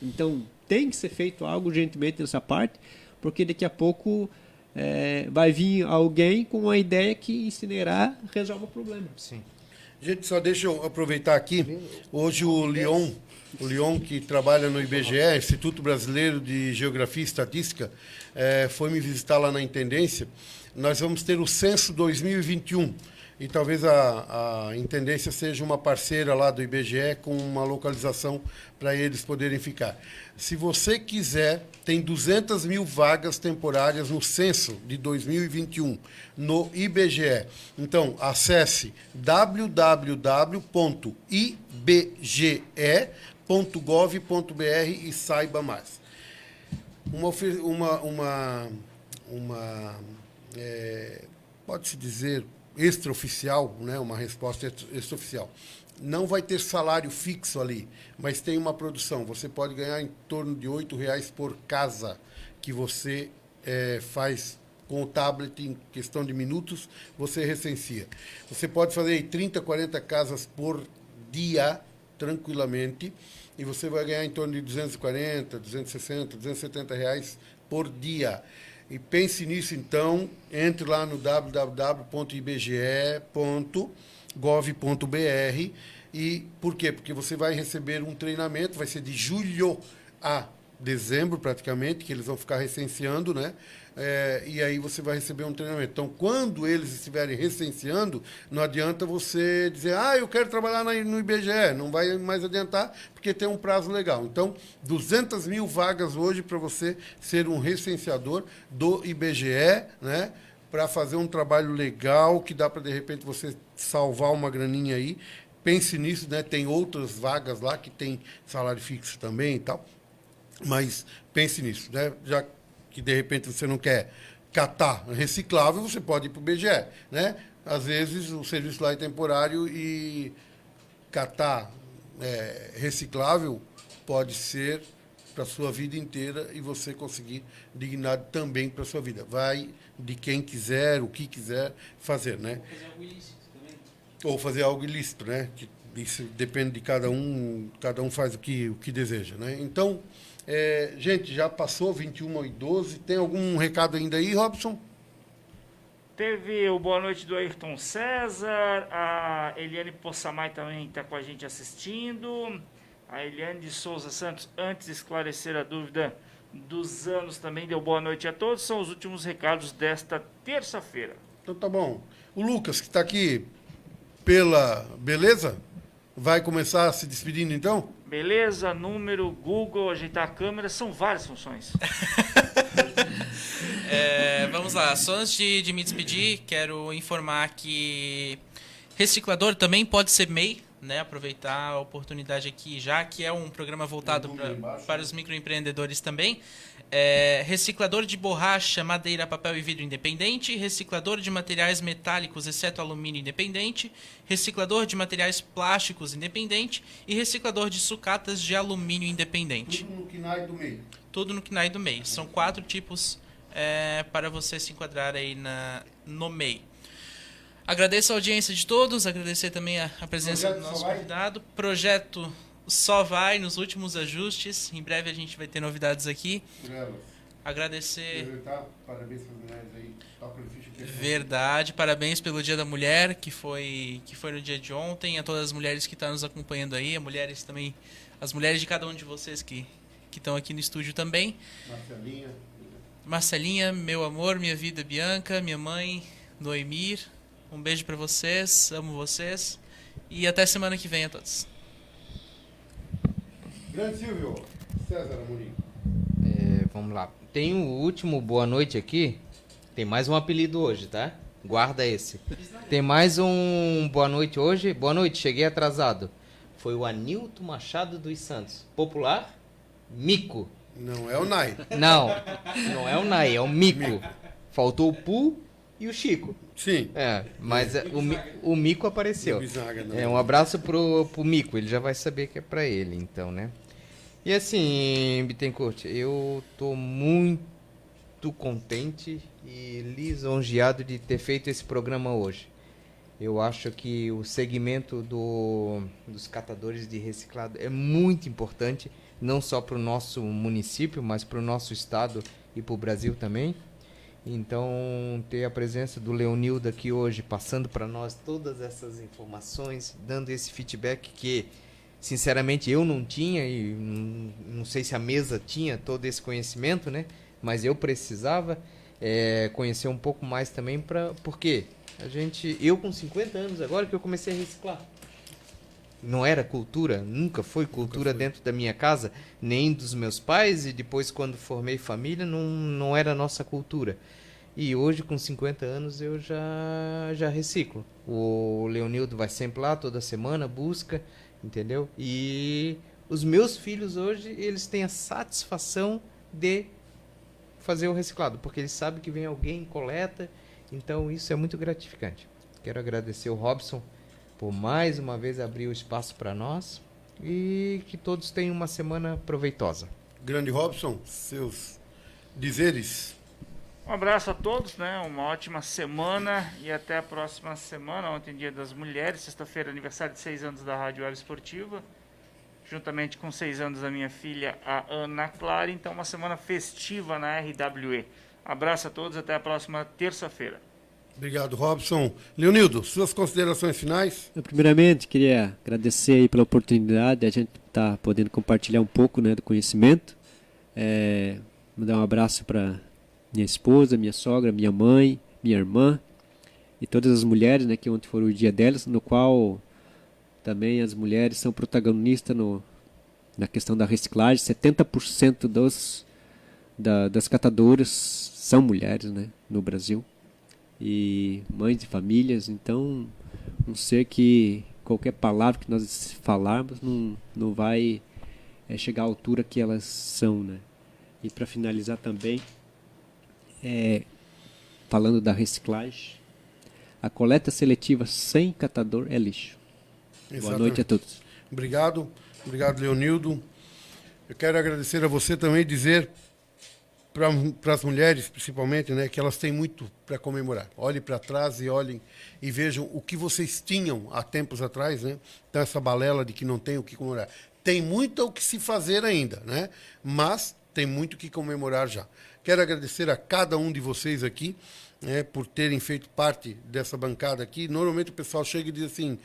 Então, tem que ser feito algo urgentemente nessa parte, porque daqui a pouco vai vir alguém com uma ideia que incinerar resolve o problema. Sim. Gente, só deixa eu aproveitar aqui. Hoje o Leon, que trabalha no IBGE, Instituto Brasileiro de Geografia e Estatística, foi me visitar lá na Intendência. Nós vamos ter o Censo 2021. E talvez a Intendência seja uma parceira lá do IBGE com uma localização para eles poderem ficar. Se você quiser, tem 200 mil vagas temporárias no Censo de 2021 no IBGE. Então, acesse www.ibge.gov.br e saiba mais. Pode-se dizer extraoficial, né, uma resposta extraoficial. Não vai ter salário fixo ali, mas tem uma produção. Você pode ganhar em torno de R$ 8,00 por casa que você faz com o tablet, em questão de minutos, você recensia. Você pode fazer aí 30, 40 casas por dia, tranquilamente, e você vai ganhar em torno de 240, 260, 270 reais por dia. E pense nisso, então, entre lá no www.ibge.gov.br. E por quê? Porque você vai receber um treinamento, vai ser de julho a dezembro, praticamente, que eles vão ficar recenseando, né? E aí você vai receber um treinamento. Então, quando eles estiverem recenseando, não adianta você dizer, eu quero trabalhar no IBGE. Não vai mais adiantar, porque tem um prazo legal. Então, 200 mil vagas hoje para você ser um recenseador do IBGE, né? Para fazer um trabalho legal, que dá para, de repente, você salvar uma graninha aí. Pense nisso, né? Tem outras vagas lá que tem salário fixo também e tal. Mas pense nisso, né? Já que, de repente, você não quer catar reciclável, você pode ir para o IBGE, né? Às vezes, o serviço lá é temporário e catar reciclável pode ser para a sua vida inteira e você conseguir dignidade também para a sua vida. Vai de quem quiser, o que quiser fazer, né? Fazer algo ilícito também. Ou fazer algo ilícito, né? Isso depende de cada um faz o que deseja, né? Então, gente, já passou 21h12. Tem algum recado ainda aí, Robson? Teve o boa noite do Ayrton César, a Eliane Possamay também está com a gente assistindo, a Eliane de Souza Santos, antes de esclarecer a dúvida dos anos, também deu boa noite a todos. São os últimos recados desta terça-feira. Então tá bom. O Lucas, que está aqui pela beleza, vai começar se despedindo então? Beleza, número, Google, ajeitar a câmera, são várias funções. Vamos lá, só antes de me despedir, quero informar que reciclador também pode ser MEI, né? Aproveitar a oportunidade aqui, já que é um programa voltado para os microempreendedores também. Reciclador de borracha, madeira, papel e vidro independente, reciclador de materiais metálicos, exceto alumínio independente, reciclador de materiais plásticos independente e reciclador de sucatas de alumínio independente. Tudo no KNAI do MEI. Tudo no KNAI do MEI. São 4 tipos para você se enquadrar aí no MEI. Agradeço a audiência de todos, agradecer também a presença do nosso convidado. Projeto só vai nos últimos ajustes. Em breve a gente vai ter novidades aqui. Agradecer. Parabéns para as mulheres aí. Verdade, parabéns pelo Dia da Mulher, que foi no dia de ontem. A todas as mulheres que estão nos acompanhando aí, as mulheres de cada um de vocês que estão aqui no estúdio também. Marcelinha, meu amor, minha vida, Bianca, minha mãe, Noemir. Um beijo para vocês, amo vocês. E até semana que vem a todos. Grande Silvio, César Amorim. Vamos lá. Tem o último boa noite aqui. Tem mais um apelido hoje, tá? Guarda esse. Tem mais um boa noite hoje. Boa noite, cheguei atrasado. Foi o Anilton Machado dos Santos. Popular? Mico. Não é o Nai. Não é o Nai, é o Mico. Faltou o Pu e o Chico. Sim. Mas o Mico apareceu. Um abraço pro Mico, ele já vai saber que é pra ele, então, né? E assim, Bittencourt, eu tô muito contente e lisonjeado de ter feito esse programa hoje. Eu acho que o segmento dos catadores de reciclado é muito importante, não só para o nosso município, mas para o nosso estado e para o Brasil também. Então, ter a presença do Leonildo aqui hoje, passando para nós todas essas informações, dando esse feedback que, sinceramente, eu não tinha e não sei se a mesa tinha todo esse conhecimento, né? Mas eu precisava conhecer um pouco mais também, porque eu com 50 anos agora que eu comecei a reciclar. Não era cultura, nunca foi cultura dentro da minha casa, nem dos meus pais, e depois quando formei família não era nossa cultura. E hoje com 50 anos eu já reciclo. O Leonildo vai sempre lá toda semana, busca, entendeu? E os meus filhos hoje, eles têm a satisfação de fazer o reciclado, porque eles sabem que vem alguém, coleta, então isso é muito gratificante. Quero agradecer o Robson por mais uma vez abrir o espaço para nós e que todos tenham uma semana proveitosa. Grande Robson, seus dizeres. Um abraço a todos, né? Uma ótima semana e até a próxima semana. Ontem, Dia das Mulheres, sexta-feira, aniversário de 6 anos da Rádio Web Esportiva, juntamente com 6 anos da minha filha, a Ana Clara. Então, uma semana festiva na RWE. Abraço a todos, até a próxima terça-feira. Obrigado, Robson. Leonildo, suas considerações finais? Eu, primeiramente, queria agradecer aí pela oportunidade de a gente estar podendo compartilhar um pouco, né, do conhecimento. Mandar um abraço para minha esposa, minha sogra, minha mãe, minha irmã e todas as mulheres, né, que ontem foi o dia delas, no qual também as mulheres são protagonistas na questão da reciclagem. 70% das catadoras são mulheres, né, no Brasil. E mães de famílias, então não sei que qualquer palavra que nós falarmos não vai chegar à altura que elas são, né? E para finalizar também, falando da reciclagem, a coleta seletiva sem catador é lixo. Exatamente. Boa noite a todos. Obrigado, Leonildo. Eu quero agradecer a você também, dizer para as mulheres, principalmente, né, que elas têm muito para comemorar. Olhem para trás e olhem e vejam o que vocês tinham há tempos atrás, né? Então, essa balela de que não tem o que comemorar. Tem muito o que se fazer ainda, né? Mas tem muito o que comemorar já. Quero agradecer a cada um de vocês aqui, né, por terem feito parte dessa bancada aqui. Normalmente o pessoal chega e diz assim,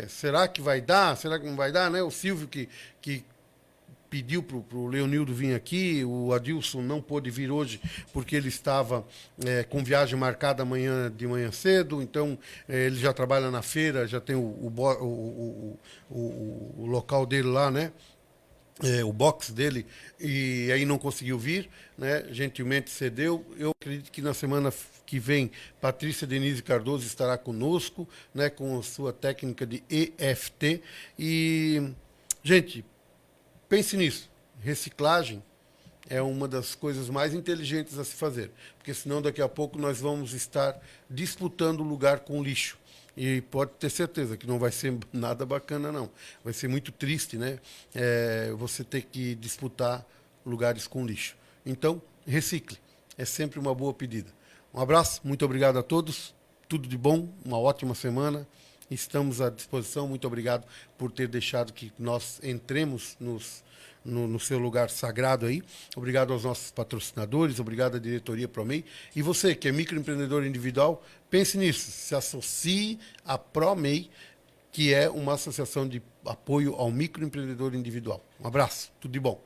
será que vai dar? Será que não vai dar? Né? O Silvio que pediu para o Leonildo vir aqui, o Adilson não pôde vir hoje porque ele estava com viagem marcada de manhã cedo, então ele já trabalha na feira, já tem o local dele lá, né? O box dele, e aí não conseguiu vir, né? Gentilmente cedeu. Eu acredito que na semana que vem Patrícia Denise Cardoso estará conosco, né, com a sua técnica de EFT. E, gente, pense nisso. Reciclagem é uma das coisas mais inteligentes a se fazer, porque senão daqui a pouco nós vamos estar disputando lugar com lixo. E pode ter certeza que não vai ser nada bacana, não. Vai ser muito triste, né? Você ter que disputar lugares com lixo. Então, recicle. É sempre uma boa pedida. Um abraço, muito obrigado a todos. Tudo de bom, uma ótima semana. Estamos à disposição. Muito obrigado por ter deixado que nós entremos no seu lugar sagrado aí. Obrigado aos nossos patrocinadores, obrigado à diretoria ProMEI. E você, que é microempreendedor individual, pense nisso, se associe à ProMEI, que é uma associação de apoio ao microempreendedor individual. Um abraço, tudo de bom.